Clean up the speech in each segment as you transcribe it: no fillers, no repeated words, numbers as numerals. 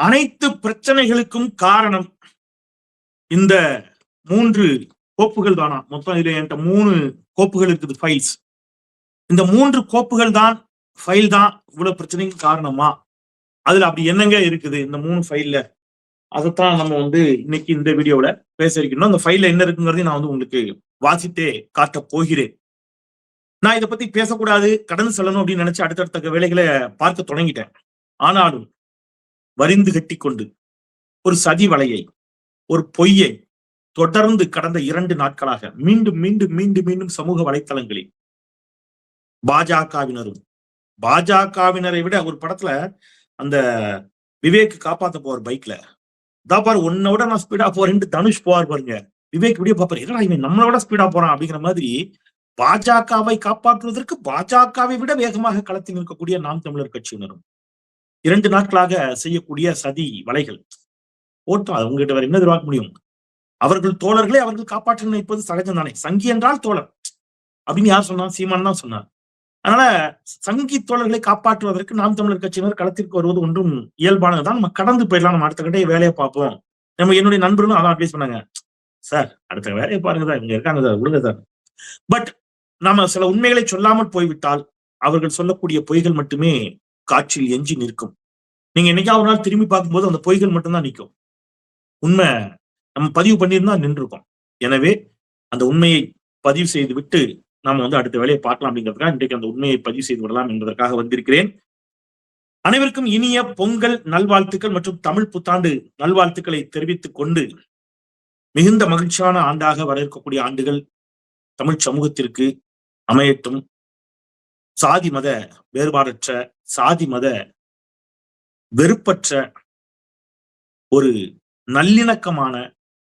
அனைத்து பிரச்சனைகளுக்கும் காரணம் இந்த 3 கோப்புகள் தானா? மொத்தம் இதுல என்கிட்ட 3 கோப்புகள் இருக்குது, ஃபைல்ஸ். இந்த 3 கோப்புகள் தான், ஃபைல் தான் இவ்வளவு பிரச்சனைக்கு காரணமா? அதுல அப்படி என்னங்க இருக்குது இந்த 3 ஃபைல்ல? அதைத்தான் நம்ம இன்னைக்கு இந்த வீடியோல பேச இருக்கணும். அந்த ஃபைல்ல என்ன இருக்குங்கிறதையும் நான் உங்களுக்கு வாசித்தே காட்ட போகிறேன். நான் இதை பத்தி பேசக்கூடாது, கடந்து செல்லணும் அப்படின்னு நினைச்சு அடுத்தடுத்த வேலைகளை பார்க்க தொடங்கிட்டேன். ஆனாலும் வரிந்து கட்டி கொண்டு ஒரு சதி வலையை, ஒரு பொய்யை தொடர்ந்து கடந்த 2 நாட்களாக மீண்டும் மீண்டும் மீண்டும் மீண்டும் சமூக வலைத்தளங்களில் பாஜகவினரும், பாஜகவினரை விட ஒரு படத்துல அந்த விவேக் காப்பாத்த போவார் பைக்ல, பாரு உன்னை விட நான் ஸ்பீடா போறேன்னு தனுஷ் போவார் பாருங்க. விவேக் இப்படியே பாப்பாரு, என்னடா இவன் நம்மளை விட ஸ்பீடா போறான் அப்படிங்கிற மாதிரி பாஜகவை காப்பாற்றுவதற்கு பாஜகவை விட வேகமாக களத்தில் நிற்கக்கூடிய நாம் தமிழர் கட்சியினரும் 2 நாட்களாக செய்யக்கூடிய சதி வலைகள் ஓட்டம். அவங்ககிட்ட வேற என்ன எதிர்பார்க்க முடியும்? அவர்கள் தோழர்களை அவர்கள் காப்பாற்ற நினைப்பது சகஜம் தானே. சங்கி என்றால் தோழர் அப்படின்னு யார் சொன்னா? சீமான் தான் சொன்னார். அதனால சங்கி தோழர்களை காப்பாற்றுவதற்கு நாம் தமிழர் கட்சியினர் களத்திற்கு வருவது ஒன்றும் இயல்பானதுதான். நம்ம கடந்து போயிடலாம், நம்ம அடுத்த கட்டையை வேலையை பார்ப்போம். நம்ம என்னுடைய நண்பர்களும் அதான் அட்வைஸ் பண்ணாங்க, சார் அடுத்த வேலையை பாருங்க சார், இங்க இருக்காங்க சார், விடுங்க சார். பட் நாம சில உண்மைகளை சொல்லாமல் போய்விட்டால் அவர்கள் சொல்லக்கூடிய பொய்கள் மட்டுமே காட்சியில் எஞ்சி நிற்கும். நீங்க என்னைக்காவது ஒரு நாள் திரும்பி பார்க்கும்போது அந்த பொய்கள் மட்டும்தான் நிற்கும். உண்மை நம்ம பதிவு பண்ணியிருந்தா நின்றுருக்கோம். எனவே அந்த உண்மையை பதிவு செய்து விட்டு நாம அடுத்த வேலையை பார்க்கலாம் அப்படிங்கிறதுக்காக இன்றைக்கு அந்த உண்மையை பதிவு செய்து விடலாம் என்பதற்காக வந்திருக்கிறேன். அனைவருக்கும் இனிய பொங்கல் நல்வாழ்த்துக்கள் மற்றும் தமிழ் புத்தாண்டு நல்வாழ்த்துக்களை தெரிவித்துக் கொண்டு, மிகுந்த மகிழ்ச்சியான ஆண்டாக வர இருக்கக்கூடிய ஆண்டுகள் தமிழ் சமூகத்திற்கு அமையட்டும். சாதி மத வேறுபாடற்ற, சாதி மத வெறுப்பற்ற ஒரு நல்லிணக்கமான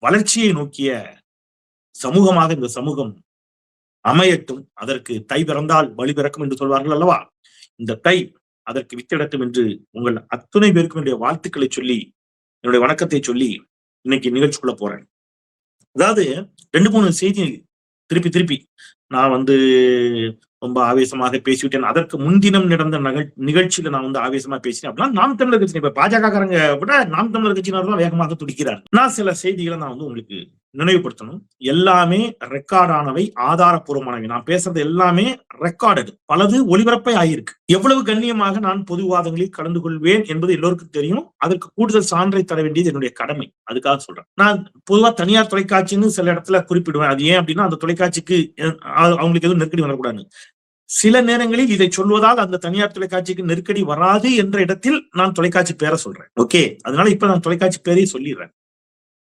வளர்ச்சியை நோக்கிய சமூகமாக இந்த சமூகம் அமையட்டும். அதற்கு தை பிறந்தால் வழி பிறக்கும் என்று சொல்வார்கள் அல்லவா? இந்த தை அதற்கு வித்திடட்டும் என்று உங்கள் அத்துணை பேருக்கும் என்னுடைய வாழ்த்துக்களை சொல்லி, என்னுடைய வணக்கத்தை சொல்லி இன்னைக்கு நிகழ்ச்சிக்குள்ள போறேன். அதாவது 2-3 செய்தி திருப்பி நான் ரொம்ப ஆவேசமாக பேசிவிட்டேன். அதற்கு முன்தினம் நடந்த நிகழ்ச்சியில நான் ஆவேசமா பேசினேன் அப்படின்னா நாம் தமிழர் கட்சி, இப்ப பாஜகக்காரங்க விட நாம் தமிழர் கட்சியினர் தான் வேகமாக துடிக்கிறார். நான் சில செய்திகளை நான் உங்களுக்கு நினைவுபடுத்தணும். எல்லாமே ரெக்கார்டானவை, ஆதாரப்பூர்வமானவை. நான் பேசுறது எல்லாமே ரெக்கார்டு, பலது ஒளிபரப்பை ஆயிருக்கு. எவ்வளவு கண்ணியமாக நான் பொது விவாதங்களில் கலந்து கொள்வேன் என்பது எல்லோருக்கும் தெரியும். அதற்கு கூடுதல் சான்றை தர வேண்டியது என்னுடைய கடமை. அதுக்காக சொல்றேன். நான் பொதுவா தனியார் தொலைக்காட்சின்னு சில இடத்துல குறிப்பிடுவேன். அது ஏன் அப்படின்னா, அந்த தொலைக்காட்சிக்கு அவங்களுக்கு எதுவும் நெருக்கடி வரக்கூடாது. சில நேரங்களில் இதை சொல்வதால் அந்த தனியார் தொலைக்காட்சிக்கு நெருக்கடி வராது என்ற இடத்தில் நான் தொலைக்காட்சி பேரை சொல்றேன். ஓகே, அதனால இப்ப நான் தொலைக்காட்சி பேரையும் சொல்லிடுறேன்.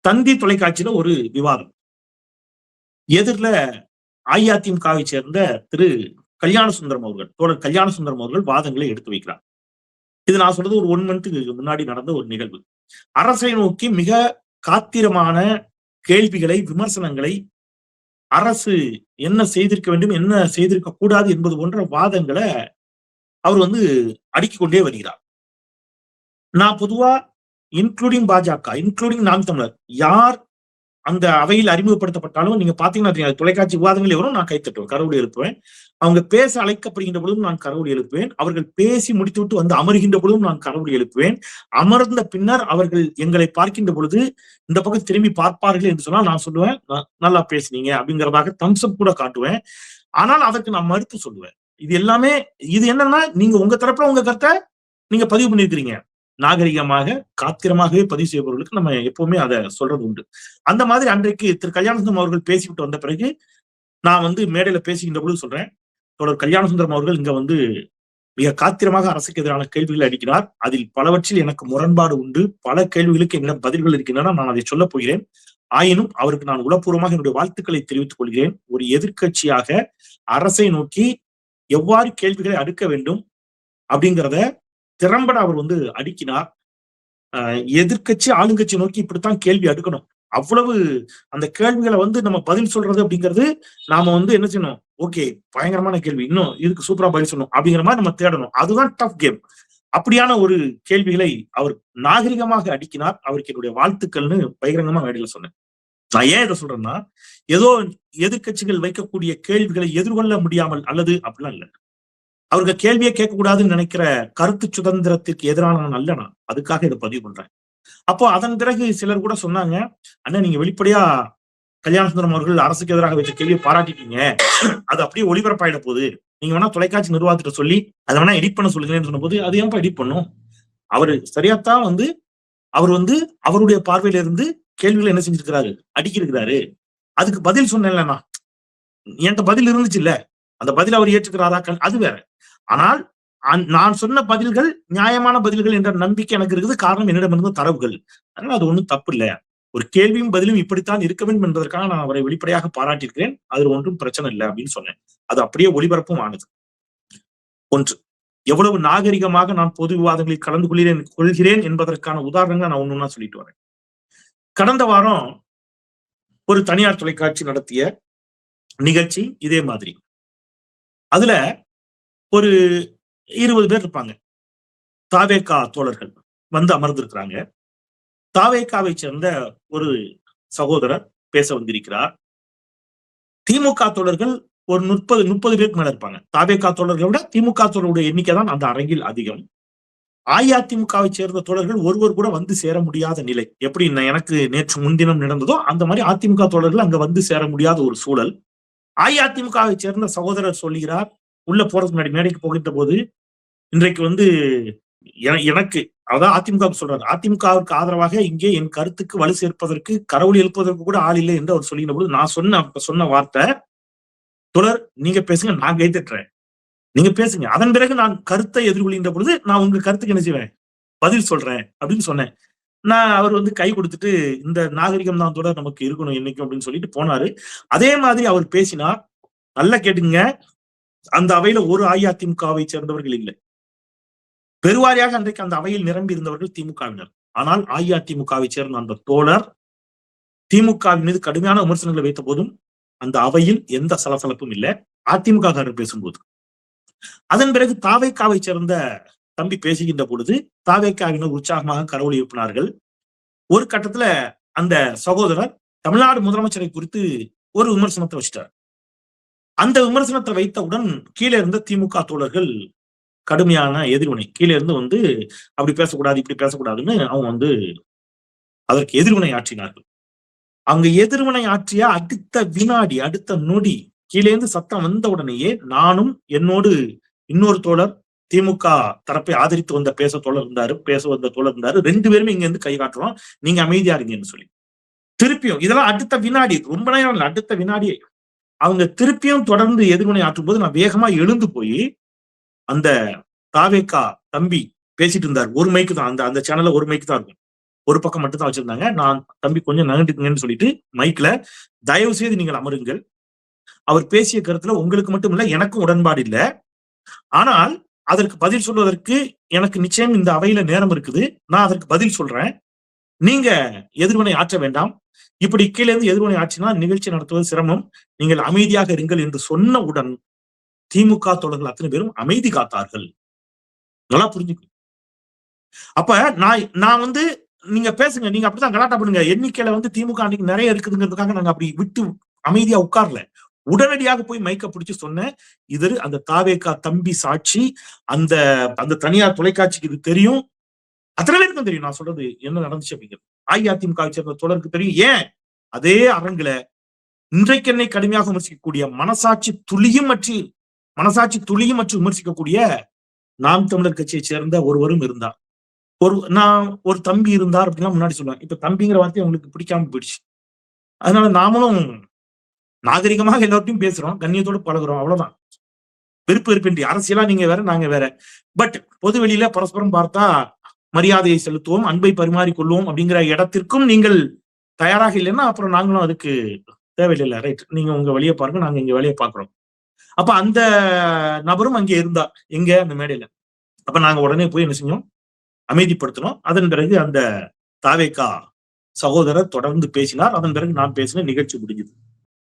தந்தி தொலைக்காட்சியில ஒரு விவாதம். எதிரில அஇஅதிமுகவை சேர்ந்த திரு கல்யாணசுந்தரம் அவர்கள், தோழர் கல்யாணசுந்தரம் அவர்கள் வாதங்களை எடுத்து வைக்கிறார். இது நான் சொல்றது ஒரு 1 மந்த்துக்கு முன்னாடி நடந்த ஒரு நிகழ்வு. அரசை நோக்கி மிக காத்திரமான கேள்விகளை, விமர்சனங்களை, அரசு என்ன செய்திருக்க வேண்டும், என்ன செய்திருக்க கூடாது என்பது போன்ற வாதங்களை அவர் அடுக்கிக் கொண்டே வருகிறார். நான் பொதுவா இன்க்ளூடிங் பாஜக, இன்க்ளூடிங் நாம் தமிழர், யார் அந்த அவையில் அறிமுகப்படுத்தப்பட்டாலும் நீங்க பாத்தீங்கன்னா தொலைக்காட்சி விவாதங்கள் வரும், நான் கைத்தட்டுவேன், கரவொலி எழுப்புவேன். அவங்க பேச அழைக்கப்படுகின்ற பொழுதும் நான் கரவொலி எழுப்புவேன். அவர்கள் பேசி முடித்துவிட்டு அமர்கின்ற பொழுதும் நான் கரவொலி எழுப்புவேன். அமர்ந்த பின்னர் அவர்கள் எங்களை பார்க்கின்ற பொழுது இந்த பக்கம் திரும்பி பார்ப்பார்கள் என்று சொன்னால் நான் சொல்லுவேன், நல்லா பேசுனீங்க அப்படிங்கிறதாக தம்ஸ்அப் கூட காட்டுவேன். ஆனால் அதற்கு நான் மறுத்து சொல்லுவேன். இது எல்லாமே இது என்னன்னா, நீங்க உங்க தரப்புல உங்க கருத்தை நீங்க பதிவு பண்ணிருக்கிறீங்க. நாகரிகமாக, காத்திரமாகவே பதிவு செய்பவர்களுக்கு நம்ம எப்பவுமே அதை சொல்றது உண்டு. அந்த மாதிரி அன்றைக்கு திரு கல்யாணசுந்தரம் அவர்கள் பேசிவிட்டு வந்த பிறகு நான் மேடையில பேசுகின்ற பொழுது சொல்றேன், தொடர் கல்யாணசுந்தரம் அவர்கள் இங்க மிக காத்திரமாக அரசுக்கு எதிரான கேள்விகளை அளிக்கிறார். அதில் பலவற்றில் எனக்கு முரண்பாடு உண்டு. பல கேள்விகளுக்கு என்னிடம் பதில்கள் இருக்கின்றன. நான் அதை சொல்ல போகிறேன். ஆயினும் அவருக்கு நான் உளப்பூர்வமாக என்னுடைய வாழ்த்துக்களை தெரிவித்துக் கொள்கிறேன். ஒரு எதிர்க்கட்சியாக அரசை நோக்கி எவ்வாறு கேள்விகளை அடுக்க வேண்டும் அப்படிங்கிறத திறம்பட அவர் அடுக்கினார். எதிர்கட்சி ஆளுங்கட்சி நோக்கி இப்படித்தான் கேள்வி அடுக்கணும். அவ்வளவு அந்த கேள்விகளை நம்ம பதில் சொல்றது அப்படிங்கிறது, நாம என்ன செய்யணும், ஓகே பயங்கரமான கேள்வி, இன்னும் இதுக்கு சூப்பரா பதில் சொல்லணும் அப்படிங்கிற மாதிரி நம்ம தேடணும். அதுதான் டஃப் கேம். அப்படியான ஒரு கேள்விகளை அவர் நாகரிகமாக அடுக்கினார். அவருக்கு என்னுடைய வாழ்த்துக்கள்னு பகிரங்கமா மேடையில சொன்னேன். நான் ஏன் இதை சொல்றேன்னா, ஏதோ எதிர்கட்சிகள் வைக்கக்கூடிய கேள்விகளை எதிர்கொள்ள முடியாமல் அல்லது அப்படிலாம் இல்லை. அவருக்கு கேள்வியே கேட்கக்கூடாதுன்னு நினைக்கிற கருத்து சுதந்திரத்திற்கு எதிரான நான் அல்ல. நான் அதுக்காக இதை பதிவு பண்றேன். அப்போ அதன் பிறகு சிலர் கூட சொன்னாங்க, அண்ணா நீங்க வெளிப்படையா கல்யாணசுந்தரம் அவர்கள் அரசுக்கு எதிராக வச்ச கேள்வியை பாராட்டிட்டீங்க, அது அப்படியே ஒளிபரப்பாயிட போகுது, நீங்க வேணா தொலைக்காட்சி நிர்வாகத்திட்ட சொல்லி அதை வேணா எடிட் பண்ண சொல்லுங்கன்னு சொன்ன போது, அது ஏன்பா எடிட் பண்ணும்? அவரு சரியாத்தான் அவர் அவருடைய பார்வையில இருந்து கேள்விகளை என்ன செஞ்சிருக்கிறாரு, அடுக்கியிருக்கிறாரு. அதுக்கு பதில் சொன்னேன்லண்ணா, என்கிட்ட பதில் இருந்துச்சு இல்ல, அந்த பதில் அவர் ஏற்றுக்கிறாரா அது வேற. ஆனால் நான் சொன்ன பதில்கள் நியாயமான பதில்கள் என்ற நம்பிக்கை எனக்கு இருக்குது. காரணம் என்னிடம் இருந்த தரவுகள். அதனால அது ஒண்ணும் தப்பு இல்ல. ஒரு கேள்வியும் பதிலும் இப்படித்தான் இருக்க வேண்டும் என்பதற்காக நான் அவரை வெளிப்படையாக பாராட்டியிருக்கிறேன். அதுல ஒன்றும் பிரச்சனை இல்லை அப்படின்னு சொன்னேன். அது அப்படியே ஒளிபரப்பும் ஆனது. ஒன்று, எவ்வளவு நாகரிகமாக நான் பொது விவாதங்களில் கலந்து கொள்கிறேன் என்பதற்கான உதாரணங்களை நான் ஒண்ணுன்னா சொல்லிட்டு வரேன். கடந்த வாரம் ஒரு தனியார் தொலைக்காட்சி நடத்திய நிகழ்ச்சி இதே மாதிரி. அதுல ஒரு 20 பேர் இருப்பாங்க. தாவேகா தோழர்கள் வந்து அமர்ந்திருக்கிறாங்க. தாவேகாவை சேர்ந்த ஒரு சகோதரர் பேச வந்திருக்கிறார். திமுக தோழர்கள் ஒரு 30 பேருக்கு மேல இருப்பாங்க. தாவேகா தோழர்களை விட திமுக தோழருடைய எண்ணிக்கை தான் அந்த அரங்கில் அதிகம். அஇஅதிமுகவை சேர்ந்த தோழர்கள் ஒருவர் கூட வந்து சேர முடியாத நிலை. எப்படி எனக்கு நேற்று முன்தினம் நடந்ததோ அந்த மாதிரி அதிமுக தோழர்கள் அங்க வந்து சேர முடியாத ஒரு சூழல். அஇஅதிமுகவை சேர்ந்த சகோதரர் சொல்லுகிறார், உள்ள போறதுக்கு முன்னாடி மேடைக்கு போகின்ற போது, இன்றைக்கு எனக்கு அதான் அதிமுக சொல்றாரு, அதிமுகவுக்கு ஆதரவாக இங்கே என் கருத்துக்கு வலு சேர்ப்பதற்கு கரவொலி எழுப்பதற்கு கூட ஆள் இல்லை என்று அவர் சொல்லுகிற போது நான் சொன்ன வார்த்தை, தொடர் நீங்க பேசுங்க, நான் கை தட்டுறேன், நீங்க பேசுங்க, அதன் பிறகு நான் கருத்தை எதிர்கொள்கின்ற பொழுது நான் உங்க கருத்துக்கு என்ன செய்வேன், பதில் சொல்றேன் அப்படின்னு சொன்னேன். அவர் கை கொடுத்துட்டு இந்த நாகரிகம் தான் தொடர் நமக்கு இருக்கணும் என்னைக்கும் அப்படின்னு சொல்லிட்டு போனாரு. அதே மாதிரி அவர் பேசினார். நல்லா கேட்டுங்க, அந்த அவையில ஒரு அஇஅதிமுகவை சேர்ந்தவர்கள் இல்லை. பெருவாரியாக அன்றைக்கு அந்த அவையில் நிரம்பி இருந்தவர்கள் திமுகவினர். ஆனால் அஇஅதிமுகவை சேர்ந்த அந்த தோழர் திமுகவின் மீது கடுமையான விமர்சனங்களை வைத்த போதும் அந்த அவையில் எந்த சலசலப்பும் இல்லை, அதிமுக பேசும்போது. அதன் பிறகு தாவேகாவை சேர்ந்த தம்பி பேசுகின்ற பொழுது தாவேகாவினர் உற்சாகமாக கரவொலி எழுப்பினார்கள். ஒரு கட்டத்துல அந்த சகோதரர் தமிழ்நாடு முதலமைச்சரை குறித்து ஒரு விமர்சனத்தை வச்சிட்டார். அந்த விமர்சனத்தை வைத்தவுடன் கீழே இருந்த திமுக தோழர்கள் கடுமையான எதிர்வினை, கீழே இருந்து அப்படி பேசக்கூடாது இப்படி பேசக்கூடாதுன்னு அவங்க அதற்கு எதிர்வினை ஆற்றினார்கள். அவங்க எதிர்வினை ஆற்றிய அடுத்த வினாடி, அடுத்த நொடி கீழே இருந்து சத்தம் வந்த உடனேயே நானும் என்னோடு இன்னொரு தோழர் திமுக தரப்பை ஆதரித்து வந்த பேச வந்த தோழர் இருந்தாரு, 2 பேருமே இங்க இருந்து கை காட்டுறோம், நீங்க அமைதியா இருங்கன்னு சொல்லி திருப்பியும் இதெல்லாம் அடுத்த வினாடி, ரொம்ப நேரம் இல்லை, அடுத்த வினாடியே அவங்க திருப்பியும் தொடர்ந்து எதிர்வினை ஆற்றும் போது நான் வேகமா எழுந்து போய் அந்த தாவேகா தம்பி பேசிட்டு இருந்தார். ஒரு மைக்கு தான், அந்த சேனல்ல ஒரு மைக்கு தான் இருக்கும், ஒரு பக்கம் மட்டும் தான் வச்சிருந்தாங்க. நான் தம்பி கொஞ்சம் நகண்டுங்கன்னு சொல்லிட்டு மைக்ல, தயவு செய்து நீங்கள் அமருங்கள், அவர் பேசிய கருத்துல உங்களுக்கு மட்டும் இல்ல எனக்கும் உடன்பாடு இல்லை, ஆனால் அதற்கு பதில் சொல்வதற்கு எனக்கு நிச்சயம் இந்த அவையில நேரம் இருக்குது, நான் அதற்கு பதில் சொல்றேன், நீங்க எதிர்வினை ஆற்ற வேண்டாம், இப்படி கீழே இருந்து எதிர்வினை ஆற்றினா நிகழ்ச்சி நடத்துவது சிரமம், நீங்கள் அமைதியாக இருங்கள் என்று சொன்னவுடன் திமுக தோழர்கள் அத்தனை பேரும் அமைதி காத்தார்கள். நல்லா புரிஞ்சுக்க. அப்ப நான் நீங்க பேசுங்க, நீங்க அப்படித்தான் கலாட்டா பண்ணுங்க, எண்ணிக்கையில திமுக அன்னைக்கு நிறைய இருக்குதுங்கிறதுக்காக நாங்க அப்படி விட்டு அமைதியா உட்கார்ல, உடனடியாக போய் மைக்க பிடிச்சு சொன்னேன். இது அந்த தாவேகா தம்பி சாட்சி, அந்த தனியார் தொலைக்காட்சிக்கு இது தெரியும், அத்தனை பேருக்கும் தெரியும் நான் சொல்றது என்ன நடந்துச்சு அப்படிங்கிறது. அஇஅதிமுக சேர்ந்த தோழருக்கு தெரியும். ஏன் அதே அரங்குல இன்றைக்கு என்னை கடுமையாக விமர்சிக்கக்கூடிய மனசாட்சி துளியும் மற்றும் விமர்சிக்கக்கூடிய நாம் தமிழர் கட்சியை சேர்ந்த ஒருவரும் இருந்தார். ஒரு தம்பி இருந்தார் அப்படின்னா முன்னாடி சொல்லுவாங்க. இப்ப தம்பிங்கிற வார்த்தை அவங்களுக்கு பிடிக்காம போயிடுச்சு. அதனால நாமளும் நாகரிகமாக எல்லாத்தையும் பேசுறோம், கண்ணியத்தோடு பழகுறோம், அவ்வளவுதான். வெறுப்பின்றி அரசியலா நீங்க வேற நாங்க வேற. பட் பொது வெளியில பரஸ்பரம் பார்த்தா மரியாதையை செலுத்துவோம், அன்பை பரிமாறிக்கொள்வோம் அப்படிங்கிற இடத்திற்கும் நீங்கள் தயாராக இல்லைன்னா அப்புறம் நாங்களும் அதுக்கு தேவையில்லை. ரைட், நீங்க உங்க வழியை பாருங்க, நாங்க இங்க வேலையை பாக்குறோம். அப்ப அந்த நபரும் அங்கே இருந்தார், எங்க அந்த மேடையில. அப்ப நாங்க உடனே போய் என்ன செஞ்சோம், அமைதிப்படுத்தணும். அதன் பிறகு அந்த தாவேகா சகோதரர் தொடர்ந்து பேசினார். அதன் பிறகு நான் பேசினேன், நிகழ்ச்சி முடிஞ்சது.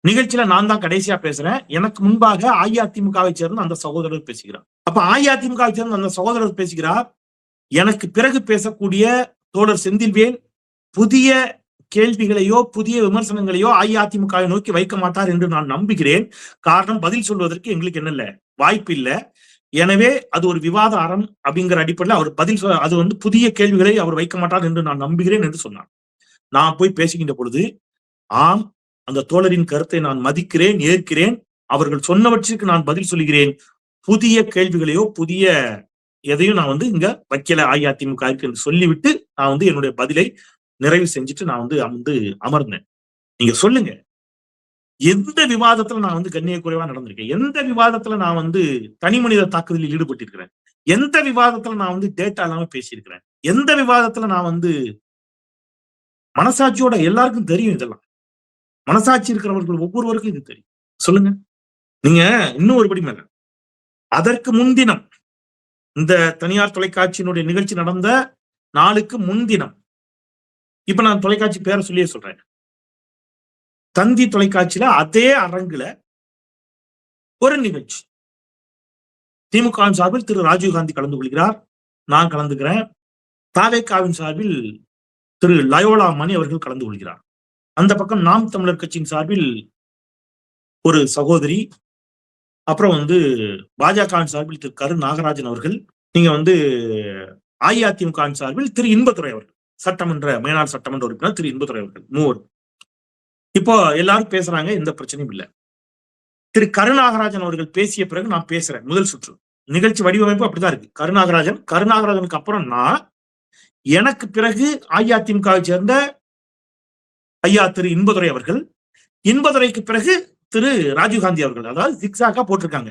நிகழ்ச்சியில நான் தான் கடைசியா பேசுறேன். எனக்கு முன்பாக அஇஅதிமுகவை சேர்ந்த அந்த சகோதரர் பேசுகிறார். அப்ப அஇஅதிமுகவை சேர்ந்த அந்த சகோதரர் பேசுகிறார், எனக்கு பிறகு பேசக்கூடிய தோழர் செந்தில்வேல் புதிய கேள்விகளையோ புதிய விமர்சனங்களையோ அஇஅதிமுகவை நோக்கி வைக்க மாட்டார் என்று நான் நம்புகிறேன். காரணம், பதில் சொல்வதற்கு எங்களுக்கு என்ன இல்ல, வாய்ப்பு இல்ல. எனவே அது ஒரு விவாத அறம் அப்படிங்கிற அடிப்படையில் அவர் பதில் அது வந்து புதிய கேள்விகளை அவர் வைக்க மாட்டார் என்று நான் நம்புகிறேன் என்று சொன்னார். நான் போய் பேசுகின்ற பொழுது, ஆம், அந்த தோழரின் கருத்தை நான் மதிக்கிறேன், ஏற்கிறேன், அவர்கள் சொன்னவற்றிற்கு நான் பதில் சொல்கிறேன். புதிய கேள்விகளையோ புதிய எதையும் நான் வந்து இங்க வைக்கல அஇஅதிமுக என்று சொல்லிவிட்டு நான் வந்து என்னுடைய பதிலை நிறைவு செஞ்சுட்டு நான் வந்து அமர்ந்தேன். நீங்க சொல்லுங்க, எந்த விவாதத்துல நான் வந்து கண்ணிய குறைவா நடந்திருக்கேன்? எந்த விவாதத்துல நான் வந்து தனி மனித தாக்குதலில் ஈடுபட்டிருக்கிறேன்? எந்த விவாதத்துல நான் வந்து டேட்டா இல்லாம பேசியிருக்கிறேன்? எந்த விவாதத்துல நான் வந்து மனசாட்சியோட, எல்லாருக்கும் தெரியும் இதெல்லாம், மனசாட்சி இருக்கிறவர்கள் ஒவ்வொருவருக்கும் இது தெரியும். சொல்லுங்க. நீங்க இன்னும் ஒருபடி மேல, அதற்கு முன்தினம் இந்த தனியார் தொலைக்காட்சியினுடைய நிகழ்ச்சி நடந்த நாளுக்கு முன்தினம், இப்ப நான் தொலைக்காட்சி பேரை சொல்லியே சொல்றேன், தந்தி தொலைக்காட்சியில அதே அரங்குல ஒரு நிகழ்ச்சி, திமுக சார்பில் திரு ராஜீவ்காந்தி கலந்து கொள்கிறார், நான் கலந்துக்கிறேன். தாவேகாவின் சார்பில் திரு லயோலா மணி அவர்கள் கலந்து கொள்கிறார். அந்த பக்கம் நாம் தமிழர் கட்சியின் சார்பில் ஒரு சகோதரி, அப்புறம் வந்து பாஜகவின் சார்பில் திரு கரு நாகராஜன் அவர்கள், நீங்க வந்து அஇஅதிமுக சார்பில் திரு இன்பதுரை அவர்கள், சட்டமன்ற மேனாள் சட்டமன்ற உறுப்பினர் திரு இன்பதுரை அவர்கள், மூவர். இப்போ எல்லாரும் பேசுறாங்க, எந்த பிரச்சனையும் இல்லை. திரு கருநாகராஜன் அவர்கள் பேசிய பிறகு நான் பேசுறேன். முதல் சுற்று நிகழ்ச்சி வடிவமைப்பு அப்படிதான் இருக்கு. கருநாகராஜனுக்கு அப்புறம் நான், எனக்கு பிறகு அஇஅதிமுகவை சேர்ந்த ஐயா திரு இன்பதுரை அவர்கள், இன்பதுரைக்கு பிறகு திரு ராஜீவ்காந்தி அவர்கள். அதாவது ஜிக்ஸாக்கா போட்டிருக்காங்க.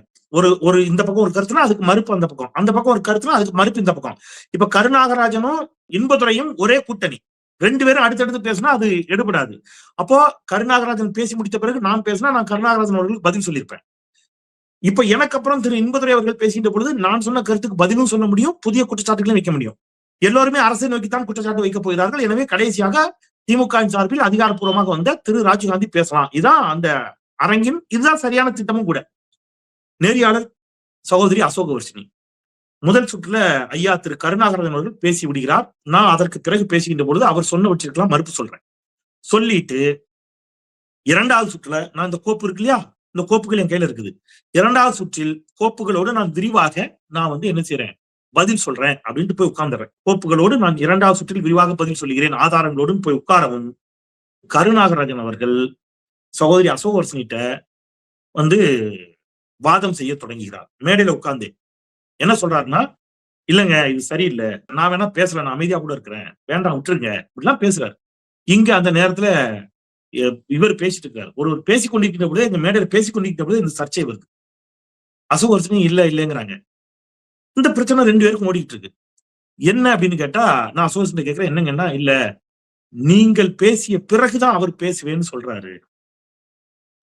ஒரு இந்த பக்கம் ஒரு கருத்துனா அதுக்கு மறுப்பு அந்த பக்கம், அந்த பக்கம் ஒரு கருத்துனா அதுக்கு மறுப்பு இந்த பக்கம். இப்ப கருநாகராஜனும் இன்பதுரையும் ஒரே கூட்டணி, ரெண்டு பேரும் அடுத்தடுத்து பேசினா அது எடுபடாது. அப்போ கருநாகராஜன் பேசி முடித்த பிறகு நான் பேசினா நான் கருநாகராஜன் அவர்களுக்கு பதில் சொல்லியிருப்பேன். இப்ப எனக்கு அப்புறம் திரு இன்பதுரை அவர்கள் பேசுகின்ற பொழுது நான் சொன்ன கருத்துக்கு பதிலும் சொல்ல முடியும், புதிய குற்றச்சாட்டுகளையும் வைக்க முடியும். எல்லோருமே அரசை நோக்கித்தான் குற்றச்சாட்டு வைக்க போகிறார்கள். எனவே கடைசியாக திமுக சார்பில் அதிகாரப்பூர்வமாக வந்த திரு ராஜீவ்காந்தி பேசலாம். இதுதான் அந்த அரங்கின், இதுதான் சரியான திட்டமும் கூட. நெறியாளர் சகோதரி அசோகவர்ஷினி முதல் சுற்றுல ஐயா திரு கருநாகராஜன் அவர்கள் பேசி விடுகிறார். நான் அதற்கு பிறகு பேசுகின்ற பொழுது அவர் சொன்னவற்றிற்கெல்லாம் மறுப்பு சொல்றேன். சொல்லிட்டு இரண்டாவது சுற்றுல நான் இந்த கோப்பு இருக்கு இல்லையா, இந்த கோப்புகள் என் கையில இருக்குது. இரண்டாவது சுற்றில் கோப்புகளோடு நான் விரிவாக நான் வந்து என்ன செய்யறேன், பதில் சொல்றேன் அப்படின்ட்டு போய் உட்கார்ந்துறேன். கோப்புகளோடு நான் இரண்டாவது சுற்றில் விரிவாக பதில் சொல்லுகிறேன், ஆதாரங்களோடு போய் உட்காரவும் கருநாகராஜன் அவர்கள் சகோதரி அசோகவர்ஷனிட்ட வந்து வாதம் செய்ய தொடங்குகிறார். மேடையில உட்கார்ந்து என்ன சொல்றாருன்னா, இல்லங்க இது சரியில்லை, நான் வேணா பேசல, நான் அமைதியா கூட இருக்கிறேன், வேண்டாம் விட்டுருங்க, இப்படிலாம் பேசுறாரு. இங்க அந்த நேரத்துல இவர் பேசிட்டு இருக்காரு. ஒருவர் பேசிக் கொண்டிருக்கின்ற பொழுது, இந்த மேடையில பேசிக் கொண்டிருக்கின்ற பொழுது இந்த சர்ச்சை வருது. அசோகவர்ஷனி இல்லைங்கிறாங்க. இந்த பிரச்சனை ரெண்டு பேருக்கும் ஓடிட்டு இருக்கு. என்ன அப்படின்னு கேட்டா, நான் அசோகவர்ஷன் கேட்கிறேன், என்னங்கன்னா, இல்ல நீங்கள் பேசிய பிறகுதான் அவர் பேசுவேன்னு சொல்றாரு,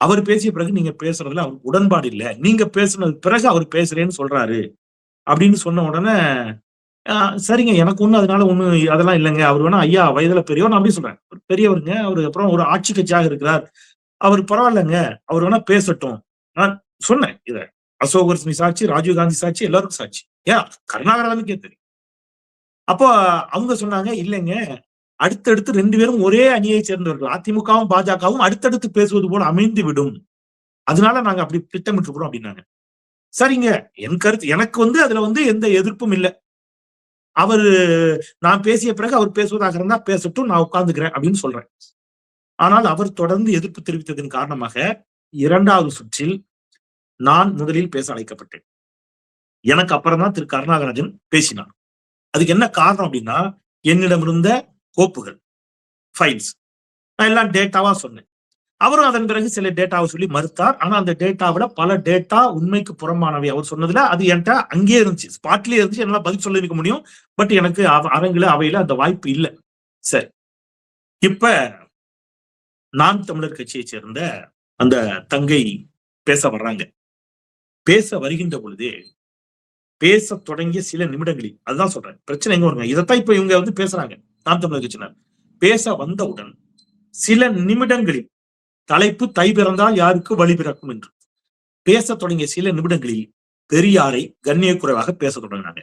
அவர் பேசிய பிறகு நீங்க பேசுறதுல அவருக்கு உடன்பாடு இல்ல, நீங்க பேசுனது பிறகு அவர் பேசுறேன்னு சொல்றாரு அப்படின்னு சொன்ன உடனே, சரிங்க, எனக்கு ஒண்ணு அதனால ஒண்ணு அதெல்லாம் இல்லைங்க, அவர் வேணா ஐயா வயதுல பெரியவர், நான் அப்படி சொல்றேன், பெரியவருங்க, அவரு அப்புறம் ஒரு ஆட்சி கட்சியாக இருக்கிறார், அவர் பரவாயில்லைங்க, அவர் வேணா பேசட்டும். நான் சொன்னேன், இத அசோகவர்ஷினி சாட்சி, ராஜீவ்காந்தி சாட்சி, எல்லாருக்கும் சாட்சி, ஏன் கருணாகரனுக்கே தெரியும். அப்போ அவங்க சொன்னாங்க, இல்லைங்க, அடுத்தடுத்து ரெண்டு பேரும் ஒரே அணியை சேர்ந்தவர்கள், அதிமுகவும் பாஜகவும் அடுத்தடுத்து பேசுவது போல அமைந்து விடும், அதனால நாங்க அப்படி திட்டமிட்டு இருக்கிறோம் அப்படின்னாங்க. சரிங்க, என் கருத்து, எனக்கு வந்து அதுல வந்து எந்த எதிர்ப்பும் இல்லை, அவரு நான் பேசிய பிறகு அவர் பேசுவதாக இருந்தா பேசட்டும், நான் உட்கார்ந்துக்கிறேன் அப்படின்னு சொல்றேன். ஆனால் அவர் தொடர்ந்து எதிர்ப்பு தெரிவித்ததன் காரணமாக இரண்டாவது சுற்றில் நான் முதலில் பேச அழைக்கப்பட்டேன். எனக்கு அப்புறம் தான் திரு கருநாகராஜன் பேசினார். அதுக்கு என்ன காரணம் அப்படின்னா, என்னிடம் இருந்த கோப்புகள், ஃபைல்ஸ், நான் எல்லாம் டேட்டாவா சொன்னேன். அவரும் அதன் பிறகு சில டேட்டாவை சொல்லி மறுத்தார். ஆனா அந்த டேட்டாவிட பல டேட்டா உண்மைக்கு புறம்பானவை அவர் சொன்னதுல. அது என்கிட்ட அங்கேயே இருந்துச்சு, ஸ்பாட்லயே இருந்துச்சு, என்னால பதில் சொல்ல வைக்க முடியும். பட் எனக்கு அரங்குல அவையில அந்த வாய்ப்பு இல்லை. சரி, இப்ப நான் தமிழர் கட்சியை சேர்ந்த அந்த தங்கை பேச வர்றாங்க. பேச வருகின்ற பொழுது, பேச தொடங்கிய சில நிமிடங்களில், அதுதான் சொல்றேன் பிரச்சனை எங்க வருங்க, இதைத்தான் இப்ப இவங்க வந்து பேசுறாங்க. நாம் தமிழர் கட்சியினர் பேச வந்தவுடன் சில நிமிடங்களில் தலைப்பு தை பிறந்தால் யாருக்கு வழி பிறக்கும் என்று பேச தொடங்கிய சில நிமிடங்களில் பெரியாரை கண்ணியக்குறைவாக பேச தொடங்கினாங்க.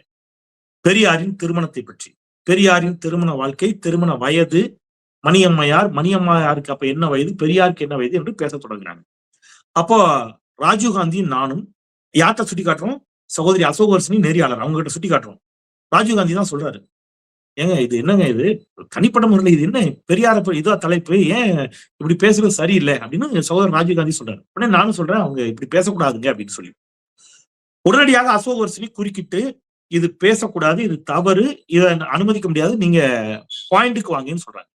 பெரியாரின் திருமணத்தை பற்றி, பெரியாரின் திருமண வாழ்க்கை, திருமண வயது, மணியம்மையாருக்கு அப்ப என்ன வயது, பெரியாருக்கு என்ன வயது என்று பேச தொடங்கினாங்க. அப்போ ராஜீவ்காந்தியும் நானும் யார்கிட்ட சுட்டி காட்டுறோம், சகோதரி அசோகவர்ஷினி நெறியாளர், அவங்க கிட்ட சுட்டி காட்டுறோம். ராஜீவ்காந்தி தான் சொல்றாரு, ஏங்க இது என்னங்க இது தனிப்பட்ட முறையில் இது என்ன பெரியார இதா தலைப்பு, ஏன் இப்படி பேசுறது சரியில்லை அப்படின்னு சகோதரர் ராஜீவ்காந்தி சொல்றாரு. உடனே நானும் சொல்றேன், அவங்க இப்படி பேசக்கூடாதுங்க அப்படின்னு சொல்லி உடனடியாக அசோகவர்ஷினி குறுக்கிட்டு, இது பேசக்கூடாது, இது தவறு, இதை அனுமதிக்க முடியாது, நீங்க பாயிண்ட்டுக்கு வாங்கன்னு சொல்றாங்க.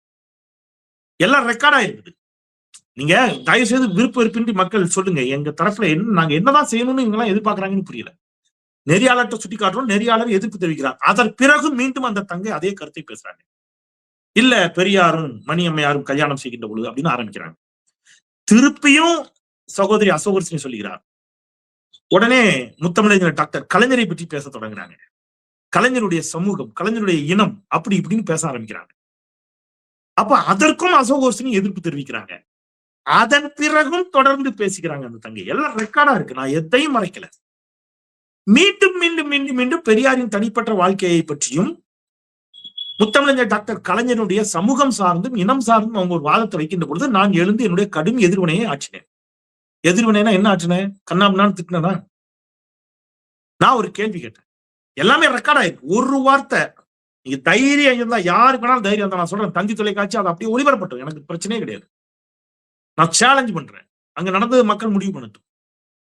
எல்லாம் ரெக்கார்ட் ஆயிருக்குது. நீங்க தயவு செய்து விருப்ப வெறுப்பின்றி மக்கள் சொல்லுங்க, எங்க தரப்புல என்ன நாங்க என்னதான் செய்யணும்னு இவங்க எல்லாம் எதிர்பார்க்கறாங்கன்னு புரியல. நெறியாளர்கிட்ட சுட்டி காட்டுறோம், நெறியாளர் எதிர்ப்பு தெரிவிக்கிறார். அதன் பிறகு மீண்டும் அந்த தங்கை அதே கருத்தை பேசுறாங்க. இல்ல பெரியாரும் மணியம்மையாரும் கல்யாணம் செய்கின்ற பொழுது அப்படின்னு ஆரம்பிக்கிறாங்க. திருப்பியும் சகோதரி அசோகவர்ஷினி சொல்லுகிறார். உடனே முத்தமிழறிஞர் டாக்டர் கலைஞரை பற்றி பேச தொடங்குறாங்க. கலைஞருடைய சமூகம், கலைஞருடைய இனம், அப்படி இப்படின்னு பேச ஆரம்பிக்கிறாங்க. அப்ப அதற்கும் அசோகவர்ஷினி எதிர்ப்பு தெரிவிக்கிறாங்க. அதன் பிறகும் தொடர்ந்து பேசிக்கிறாங்க அந்த தங்கை. எல்லாம் ரெக்கார்டா இருக்கு, நான் எதையும் மறைக்கல. மீண்டும் மீண்டும் மீண்டும் மீண்டும் பெரியாரின் தனிப்பட்ட வாழ்க்கையை பற்றியும் முத்தமிழறிஞர் டாக்டர் கலைஞருடைய சமூகம் சார்ந்தும் இனம் சார்ந்தும் அவங்க ஒரு வாதத்தை வைக்கின்ற பொழுது நான் எழுந்து என்னுடைய கடும் எதிர்வினையை ஆற்றினேன். எதிர்வினைனா என்ன ஆற்றினேன்? கண்ணாமண்ணான்னு திட்டினா? நான் ஒரு கேள்வி கேட்டேன். எல்லாமே ரெக்கார்ட் ஆயிருக்கு. ஒரு வார்த்தை நீங்க தைரியம் இருந்தா, யாருக்கு வேணாலும் தைரியம் இருந்தா, நான் சொல்றேன் தந்தி தொலைக்காட்சி அதை அப்படியே ஒளிபரப்பட்டும், எனக்கு பிரச்சனையே கிடையாது. நான் சேலஞ்ச் பண்றேன். அங்க நடந்தது மக்கள் முடிவு பண்ணட்டும்.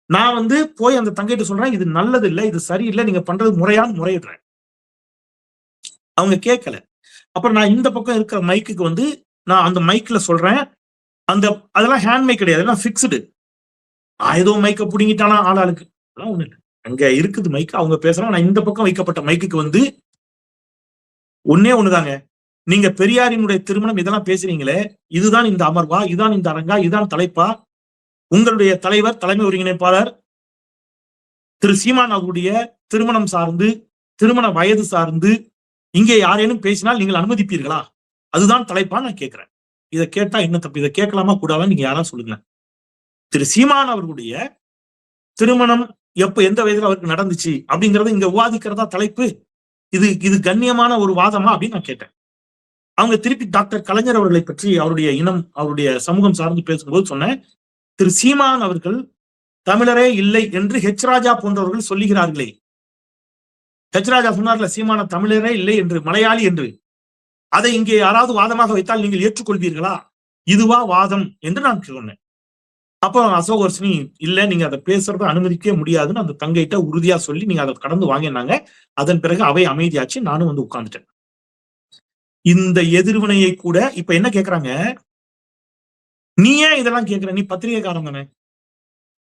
நான் போய் அந்த தங்கைட்டு சொல்றேன், இது நல்லது இல்லை, இது சரியில்லை, நீங்க பண்றது முறையான்னு முறையிடுறேன். அவங்க கேட்கல. அப்புறம் நான் இந்த பக்கம் இருக்கிற மைக்குக்கு நான் அந்த மைக்ல சொல்றேன், அதெல்லாம் ஹேண்ட் மைக் கிடையாது, எல்லாம் பிக்ஸ்டு. ஏதோ மைக்க புடுங்கிட்டானா ஆளாளுக்கு, அதெல்லாம் ஒண்ணு இல்லை. அங்க இருக்குது மைக், அவங்க பேசுறாங்க. நான் இந்த பக்கம் வைக்கப்பட்ட மைக்குக்கு ஒன்னே ஒண்ணுதாங்க, நீங்க பெரியாரினுடைய திருமணம் இதெல்லாம் பேசுறீங்களே, இதுதான் இந்த அமர்வா, இதுதான் இந்த அரங்கா, இதுதான் தலைப்பா? உங்களுடைய தலைவர், தலைமை ஒருங்கிணைப்பாளர் திரு சீமான் அவருடைய திருமணம் சார்ந்து, திருமண வயது சார்ந்து இங்கே யாரேனும் பேசினால் நீங்கள் அனுமதிப்பீர்களா? அதுதான் தலைப்பா நான் கேட்கிறேன். இதை கேட்டா என்ன தப்பு? இதை கேட்கலாமா கூடாதா? நீங்க யாரா சொல்லுங்க. திரு சீமான் அவர்களுடைய திருமணம் எந்த வயதுல அவருக்கு நடந்துச்சு அப்படிங்கறத இங்க விவாதிக்கிறதா தலைப்பு? இது கண்ணியமான ஒரு வாதமா அப்படின்னு நான் கேட்டேன். அவங்க திருப்பி டாக்டர் கலைஞர் அவர்களை பற்றி, அவருடைய இனம், அவருடைய சமூகம் சார்ந்து பேசும்போது சொன்னேன், திரு சீமான் அவர்கள் தமிழரே இல்லை என்று ஹெச் ராஜா போன்றவர்கள் சொல்லுகிறார்களே. ஹெச் ராஜா சொன்னார்ல, சீமான தமிழரே இல்லை என்று, மலையாளி என்று. அதை இங்கே யாராவது வாதமாக வைத்தால் நீங்கள் ஏற்றுக்கொள்வீர்களா? இதுவா வாதம் என்று நான் சொன்னேன். அப்போ அசோகவர்ஷினி, இல்ல நீங்க அதை பேசுறத அனுமதிக்கவே முடியாதுன்னு அந்த தங்கைட்ட உறுதியா சொல்லி நீங்க அதை கடந்து வாங்கினாங்க. அதன் பிறகு அவை அமைதியாச்சு, நானும் உட்கார்ந்துட்டேன். இந்த எதிர்வினையை கூட இப்ப என்ன கேக்குறாங்க, நீ ஏன் இதெல்லாம் கேட்கிற? நீ பத்திரிகைக்காரன் தானே,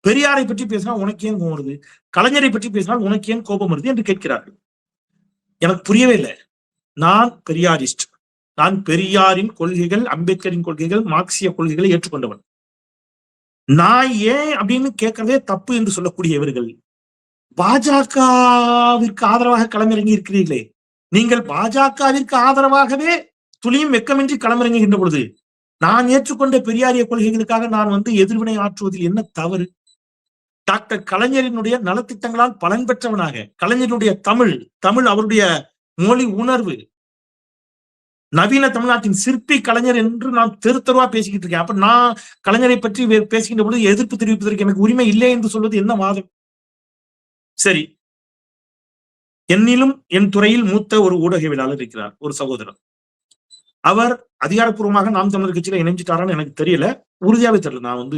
பெரியாரை பற்றி பேசினா உனக்கு ஏன் கோபம் வருது, கலைஞரை பற்றி பேசினால் உனக்கு ஏன் கோபம் வருது என்று கேட்கிறார்கள். எனக்கு புரியவே இல்லை. நான் பெரியாரிஸ்ட், நான் பெரியாரின் கொள்கைகள், அம்பேத்கரின் கொள்கைகள், மார்க்சிய கொள்கைகளை ஏற்றுக்கொண்டவன். நான் ஏன் அப்படின்னு கேட்கறதே தப்பு என்று சொல்லக்கூடிய இவர்கள் பாஜகவிற்கு ஆதரவாக களமிறங்கி இருக்கிறீர்களே. நீங்கள் பாஜகவிற்கு ஆதரவாகவே துளியும் வெக்கமின்றி களமிறங்குகின்ற பொழுது நான் ஏற்றுக்கொண்ட பெரியாரிய கொள்கைகளுக்காக நான் எதிர்வினை ஆற்றுவதில் என்ன தவறு? டாக்டர் கலைஞரினுடைய நலத்திட்டங்களால் பலன் பெற்றவனாக, கலைஞருடைய தமிழ் அவருடைய மொழி உணர்வு, நவீன தமிழ்நாட்டின் சிற்பி கலைஞர் என்று நான் தெருத்தருவா பேசிக்கிட்டு இருக்கேன். அப்ப நான் கலைஞரை பற்றி பேசுகின்ற பொழுது எதிர்ப்பு தெரிவிப்பதற்கு எனக்கு உரிமை இல்லை என்று சொல்வது என்ன வாதம்? சரி, என்னிலும் என் துறையில் மூத்த ஒரு ஊடகவியலாளர் இருக்கிறார், ஒரு சகோதரர். அவர் அதிகாரப்பூர்வமாக நாம் தமிழர் கட்சியில இணைஞ்சிட்டாரான்னு எனக்கு தெரியல, உறுதியாவே தெரியல. நான்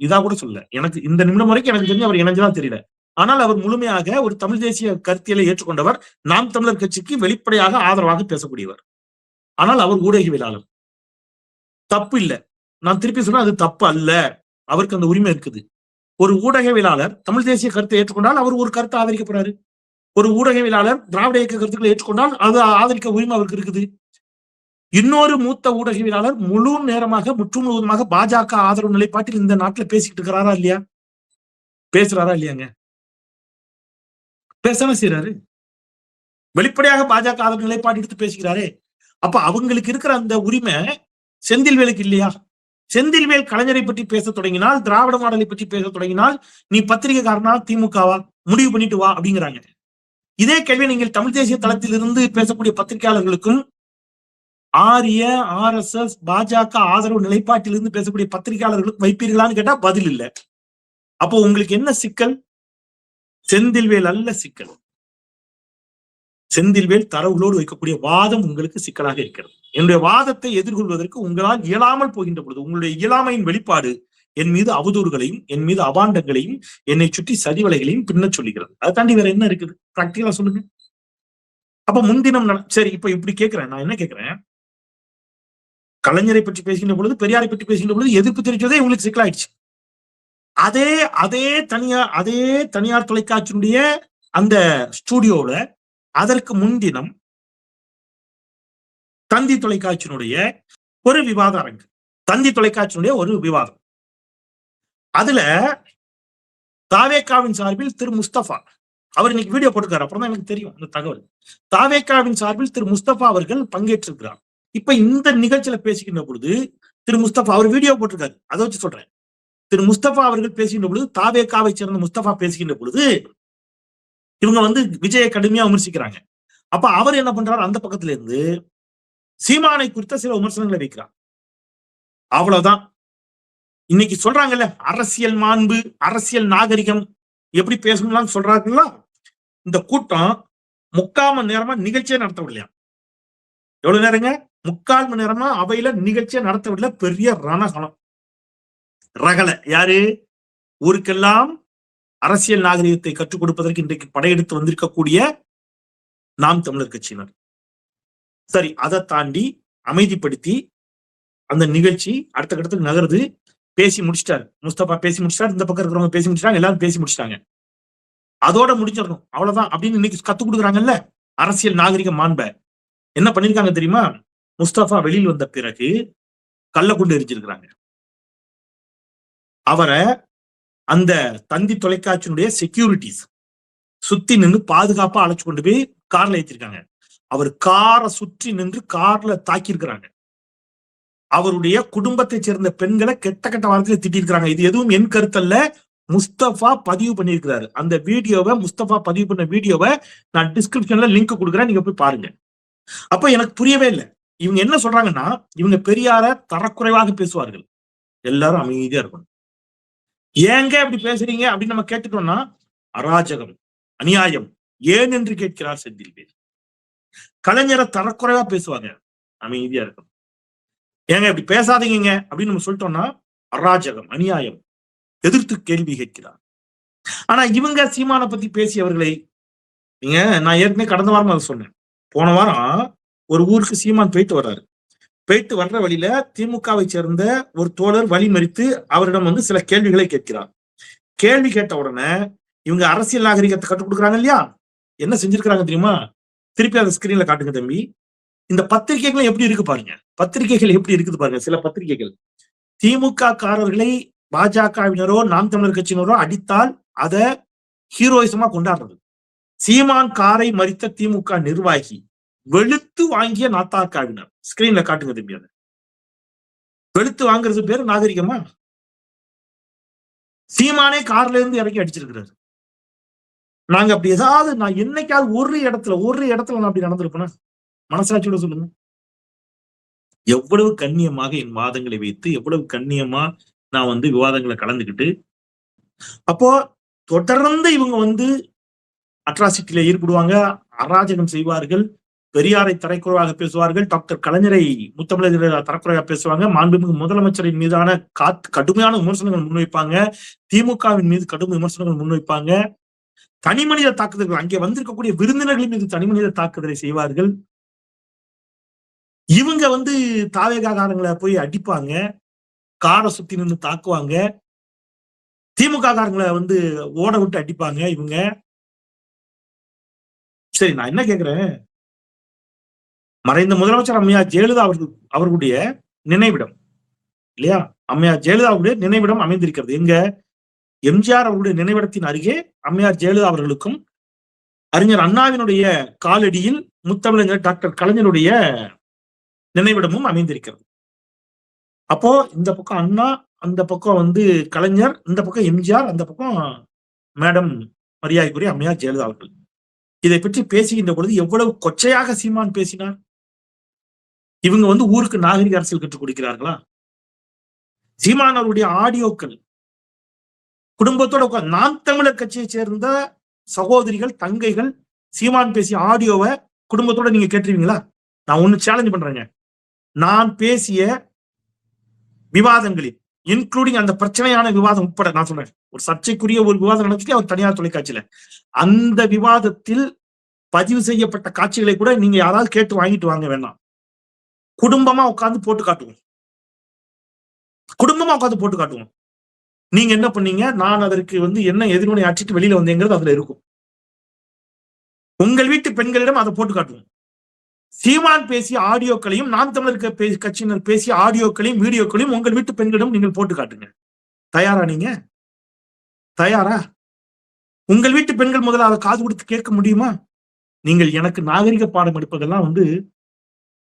இதா கூட சொல்ல, எனக்கு இந்த நிமிடம் வரைக்கும் எனக்கு தெரிஞ்சு அவர் இணைஞ்சதான் தெரியல. ஆனால் அவர் முழுமையாக ஒரு தமிழ் தேசிய கருத்தியலை ஏற்றுக்கொண்டவர், நாம் தமிழர் கட்சிக்கு வெளிப்படையாக ஆதரவாக பேசக்கூடியவர். ஆனால் அவர் ஊடகவியலாளர். தப்பு இல்லை, நான் திருப்பி சொல்றேன், அது தப்பு அல்ல, அவருக்கு அந்த உரிமை இருக்குது. ஒரு ஊடகவியலாளர் தமிழ் தேசிய கருத்தை ஏற்றுக்கொண்டால் அவர் ஒரு கருத்தை ஆதரிக்கப்படுறாரு. ஒரு ஊடகவியலாளர் திராவிட இயக்க கருத்துக்களை ஏற்றுக்கொண்டால் அது ஆதரிக்க உரிமை அவருக்கு இருக்குது. இன்னொரு மூத்த ஊடகவியலாளர் முழு நேரமாக முற்று முழுவதுமாக பாஜக ஆதரவு நிலைப்பாட்டில் இந்த நாட்டில் பேசிக்கிட்டு இருக்கிறாரா இல்லையா? பேசுறாரா இல்லையாங்க? பேசணும் செய்யறாரு. வெளிப்படையாக பாஜக ஆதரவு நிலைப்பாடு எடுத்து பேசுகிறாரே. அப்ப அவங்களுக்கு இருக்கிற அந்த உரிமை செந்தில்வேலுக்கு இல்லையா? செந்தில்வேல் கலைஞரை பற்றி பேச தொடங்கினால், திராவிட மாடலை பற்றி பேச தொடங்கினால், நீ பத்திரிகைக்காரனா திமுகவா முடிவு பண்ணிட்டு வா அப்படிங்கிறாங்க. இதே கேள்வி நீங்கள் தமிழ் தேசிய தளத்தில் இருந்து பேசக்கூடிய பத்திரிகையாளர்களுக்கும், ஆரிய RSS பாஜக ஆதரவு நிலைப்பாட்டிலிருந்து பேசக்கூடிய பத்திரிகையாளர்களுக்கு வைப்பீர்களான்னு கேட்டா பதில் இல்லை. அப்போ உங்களுக்கு என்ன சிக்கல்? செந்தில்வேல் அல்ல சிக்கல். செந்தில்வேல் தரவுகளோடு வைக்கக்கூடிய வாதம் உங்களுக்கு சிக்கலாக இருக்கிறது. என்னுடைய வாதத்தை எதிர்கொள்வதற்கு உங்களால் இயலாமல் போகின்ற பொழுது, உங்களுடைய இயலாமையின் வெளிப்பாடு என் மீது அவதூறுகளையும் என் மீது அபாண்டங்களையும் என்னை சுற்றி சதிவலைகளையும் பின்ன சொல்லுகிறது. அதை தாண்டி வேற என்ன இருக்குது? பிராக்டிகலா சொல்லுங்க. அப்ப முன்தினம் சரி, இப்ப இப்படி கேட்கிறேன். நான் என்ன கேட்கிறேன், கலைஞரை பற்றி பேசுகின்ற பொழுது, பெரியாரை பற்றி பேசுகின்ற பொழுது எதிர்ப்பு தெரிவிச்சதே உங்களுக்கு சிக்கலாயிடுச்சு. அதே தனியார் தொலைக்காட்சியினுடைய அந்த ஸ்டூடியோல அதற்கு முன்தினம் தந்தி தொலைக்காட்சியினுடைய ஒரு விவாத அரங்கு, தந்தி தொலைக்காட்சியினுடைய ஒரு விவாதம். அதுல தாவேகாவின் சார்பில் திரு முஸ்தபா அவர் இன்னைக்கு வீடியோ போட்டுக்காரு, அப்புறம் தான் எனக்கு தெரியும் இந்த தகவல். தாவேகாவின் சார்பில் திரு முஸ்தபா அவர்கள் பங்கேற்றிருக்கிறார். இப்ப இந்த நிகழ்ச்சியில பேசுகின்ற பொழுது திரு முஸ்தபா அவர் வீடியோ போட்டிருக்காரு, அதை வச்சு சொல்றேன். திரு முஸ்தபா அவர்கள் பேசுகின்ற பொழுது, தாவேகாவை சேர்ந்த முஸ்தபா பேசுகின்ற பொழுது இவங்க விஜயை கடுமையா விமர்சிக்கிறாங்க. அப்ப அவர் என்ன பண்றாரு, அந்த பக்கத்துல இருந்து சீமானை குறித்த சில விமர்சனங்களை வைக்கிறார். அவ்வளவுதான். இன்னைக்கு சொல்றாங்கல்ல, அரசியல் மாண்பு, அரசியல் நாகரிகம் எப்படி பேசணும்லாம் சொல்றாங்கல்ல, இந்த கூட்டம் 3/4 மணி நேரமா நிகழ்ச்சியை நடத்தவில்லையா? எவ்வளவு நேரங்க? 3/4 மணி நேரமா அவையில நிகழ்ச்சியை நடத்தவில்லை. பெரிய ரணகலம் ரகல. யாரு? ஊருக்கெல்லாம் அரசியல் நாகரிகத்தை கற்றுக் கொடுப்பதற்கு இன்றைக்கு படையெடுத்து வந்திருக்கக்கூடிய நாம் தமிழர் கட்சியினர். சரி, அதை தாண்டி அமைதிப்படுத்தி அந்த நிகழ்ச்சி அடுத்த கட்டத்துக்கு நகருது. பேசி முடிச்சிட்டாரு முஸ்தபா, பேசி முடிச்சிட்டாரு, இந்த பக்கம் இருக்கிறவங்க பேசி முடிச்சிட்டாங்க, எல்லாரும் பேசி முடிச்சிட்டாங்க. அதோட முடிச்சிடணும், அவ்வளவுதான் அப்படின்னு இன்னைக்கு கத்துக் கொடுக்குறாங்கல்ல அரசியல் நாகரிக மாண்ப. என்ன பண்ணிருக்காங்க தெரியுமா? முஸ்தபா வெளியில் வந்த பிறகு கள்ள கொண்டு எரிஞ்சிருக்கிறாங்க. அவரை அந்த தந்தி தொலைக்காட்சியினுடைய செக்யூரிட்டிஸ் சுத்தி நின்று பாதுகாப்பா அழைச்சு கொண்டு போய் கார்ல ஏற்றிருக்காங்க. அவர் காரை சுற்றி நின்று கார்ல தாக்கி இருக்கிறாங்க. அவருடைய குடும்பத்தை சேர்ந்த பெண்களை கெட்ட கெட்ட வார்த்தையில திட்டிருக்கிறாங்க. இது எதுவும் என் கருத்தல்ல, முஸ்தபா பதிவு பண்ணியிருக்கிறாரு. அந்த வீடியோவை, முஸ்தபா பதிவு பண்ண வீடியோவை நான் டிஸ்கிரிப்ஷன்ல லிங்க் கொடுக்குறேன், நீங்க போய் பாருங்க. அப்ப எனக்கு புரியவே இல்லை, இவங்க என்ன சொல்றாங்கன்னா, இவங்க பெரியார தரக்குறைவாக பேசுவார்கள், எல்லாரும் அமைதியா இருக்கணும். ஏங்க அப்படி பேசுறீங்க அப்படின்னு நம்ம கேட்டுட்டோம்னா, அராஜகம், அநியாயம் ஏன் என்று கேட்கிறார் செந்தில்வேல். கலைஞரை தரக்குறைவா பேசுவாங்க, அமைதியா இருக்கணும். ஏங்க இப்படி பேசாதீங்க அப்படின்னு நம்ம சொல்லிட்டோம்னா அராஜகம், அநியாயம், எதிர்த்து கேள்வி கேட்கிறார். ஆனா இவங்க சீமானை பத்தி பேசியவர்களை நீங்க, நான் ஏற்கனவே கடந்த வாரம் அதை சொன்னேன். போன வாரம் ஒரு ஊருக்கு சீமான் போயிட்டு வர்றாரு. போயிட்டு வர்ற வழியில திமுகவை சேர்ந்த ஒரு தோழர் வழி மறித்து அவரிடம் சில கேள்விகளை கேட்கிறார். கேள்வி கேட்ட உடனே இவங்க அரசியல் நாகரிகத்தை கற்றுக் கொடுக்குறாங்க இல்லையா, என்ன செஞ்சிருக்கிறாங்க தெரியுமா? திருப்பி அந்த ஸ்கிரீன்ல காட்டுங்க தம்பி. இந்த பத்திரிகைகள் எப்படி இருக்கு பாருங்க, பத்திரிகைகள் எப்படி இருக்குது பாருங்க. சில பத்திரிகைகள் திமுக காரர்களை பாஜகவினரோ நாம் தமிழர் கட்சியினரோ அடித்தால் அதை ஹீரோயிசமா கொண்டாடுறது. சீமான் காரை மறித்த திமுக நிர்வாகி வெளுத்து வாங்கிய நாத்தாக்காவினர். ஸ்கிரீன்ல காட்டுங்க தம்பி. அதை வெளுத்து வாங்குறது பேரு நாகரிகமா? சீமானே கார்ல இருந்து இறக்கி அடிச்சிருக்கிறாரு. நாங்க அப்படி ஏதாவது, நான் என்னைக்காவது ஒரு இடத்துல நான் அப்படி நடந்திருப்பேனா? மனசாட்சியோட சொல்லுங்க. எவ்வளவு கண்ணியமாக என் வாதங்களை வைத்து, எவ்வளவு கண்ணியமா நான் விவாதங்களை கலந்துக்கிட்டு, அப்போ தொடர்ந்து இவங்க அட்ராசிட்டியில ஈடுபடுவாங்க, அராஜகம் செய்வார்கள், பெரியாரை தரக்குறைவாக பேசுவார்கள், டாக்டர் கலைஞரை முத்தமிழர் தரக்குறைவாக பேசுவாங்க, மாண்புமிகு முதலமைச்சரின் மீதான கடுமையான விமர்சனங்கள் முன்வைப்பாங்க, திமுகவின் மீது கடும் விமர்சனங்கள் முன்வைப்பாங்க, தனிமனித தாக்குதல்கள், அங்கே வந்திருக்கக்கூடிய விருந்தினர்களின் மீது தனிமனித தாக்குதலை செய்வார்கள். இவங்க தாவேகாரங்களை போய் அடிப்பாங்க, காரை சுத்தி நின்று தாக்குவாங்க, திமுக காரங்களை ஓட விட்டு அடிப்பாங்க இவங்க. சரி, நான் என்ன கேக்குறேன், மறைந்த முதலமைச்சர் அம்மையார் ஜெயலலிதா அவர்களுடைய நினைவிடம் இல்லையா, அம்மையார் ஜெயலலிதா அவருடைய நினைவிடம் அமைந்திருக்கிறது. எங்க? எம்ஜிஆர் அவருடைய நினைவிடத்தின் அருகே அம்மையார் ஜெயலலிதா அவர்களுக்கும் அறிஞர் அண்ணாவினுடைய காலடியில் முத்தமிழர் டாக்டர் கலைஞருடைய நினைவிடமும் அமைந்திருக்கிறது. அப்போ இந்த பக்கம் அண்ணா, அந்த பக்கம் கலைஞர், இந்த பக்கம் எம்ஜிஆர், அந்த பக்கம் மேடம் மரியாதைக்குரிய அம்மையார் ஜெயலலிதா அவர்கள். இதை பற்றி பேசுகின்ற பொழுது எவ்வளவு கொச்சையாக சீமான் பேசினார். இவங்க ஊருக்கு நாகரிக அரசியல் கற்றுக் கொடுக்கிறார்களா? சீமான் அவருடைய ஆடியோக்கள் குடும்பத்தோட நாம் தமிழர் கட்சியை சேர்ந்த சகோதரிகள், தங்கைகள் சீமான் பேசிய ஆடியோவை குடும்பத்தோட நீங்க கேட்டுருவீங்களா? நான் ஒண்ணு சேலஞ்ச் பண்றேங்க. நான் பேசிய விவாதங்களில் இன்க்ளூடிங் அந்த பிரச்சனையான விவாதம் உட்பட நான் சொல்றேன், ஒரு சர்ச்சைக்குரிய ஒரு விவாதம் நடந்துச்சு அவர் தனியார் தொலைக்காட்சியில. அந்த விவாதத்தில் பதிவு செய்யப்பட்ட காட்சிகளை கூட நீங்க யாராவது கேட்டு வாங்கிட்டு வாங்க வேண்டாம். குடும்பமா உட்கார்ந்து போட்டு காட்டுவோம். குடும்பமா உட்கார்ந்து போட்டு காட்டுவோம். நீங்க என்ன பண்ணீங்க, நான் அதற்கு என்ன எதிர்வினை ஆற்றிட்டு வெளியில வந்தேங்கிறது அதுல இருக்கும். உங்கள் வீட்டு பெண்களிடம் அதை போட்டு காட்டுவோம். சீமான் பேசிய ஆடியோக்களையும், நாம் தமிழர் கட்சியினர் பேசிய ஆடியோக்களையும் வீடியோக்களையும் உங்கள் வீட்டு பெண்களிடம் நீங்கள் போட்டு காட்டுங்க. தயாரா? நீங்க தயாரா? உங்கள் வீட்டு பெண்கள் முதல்ல அதை காது கொடுத்து கேட்க முடியுமா? நீங்கள் எனக்கு நாகரிக பாடம் எடுப்பதெல்லாம்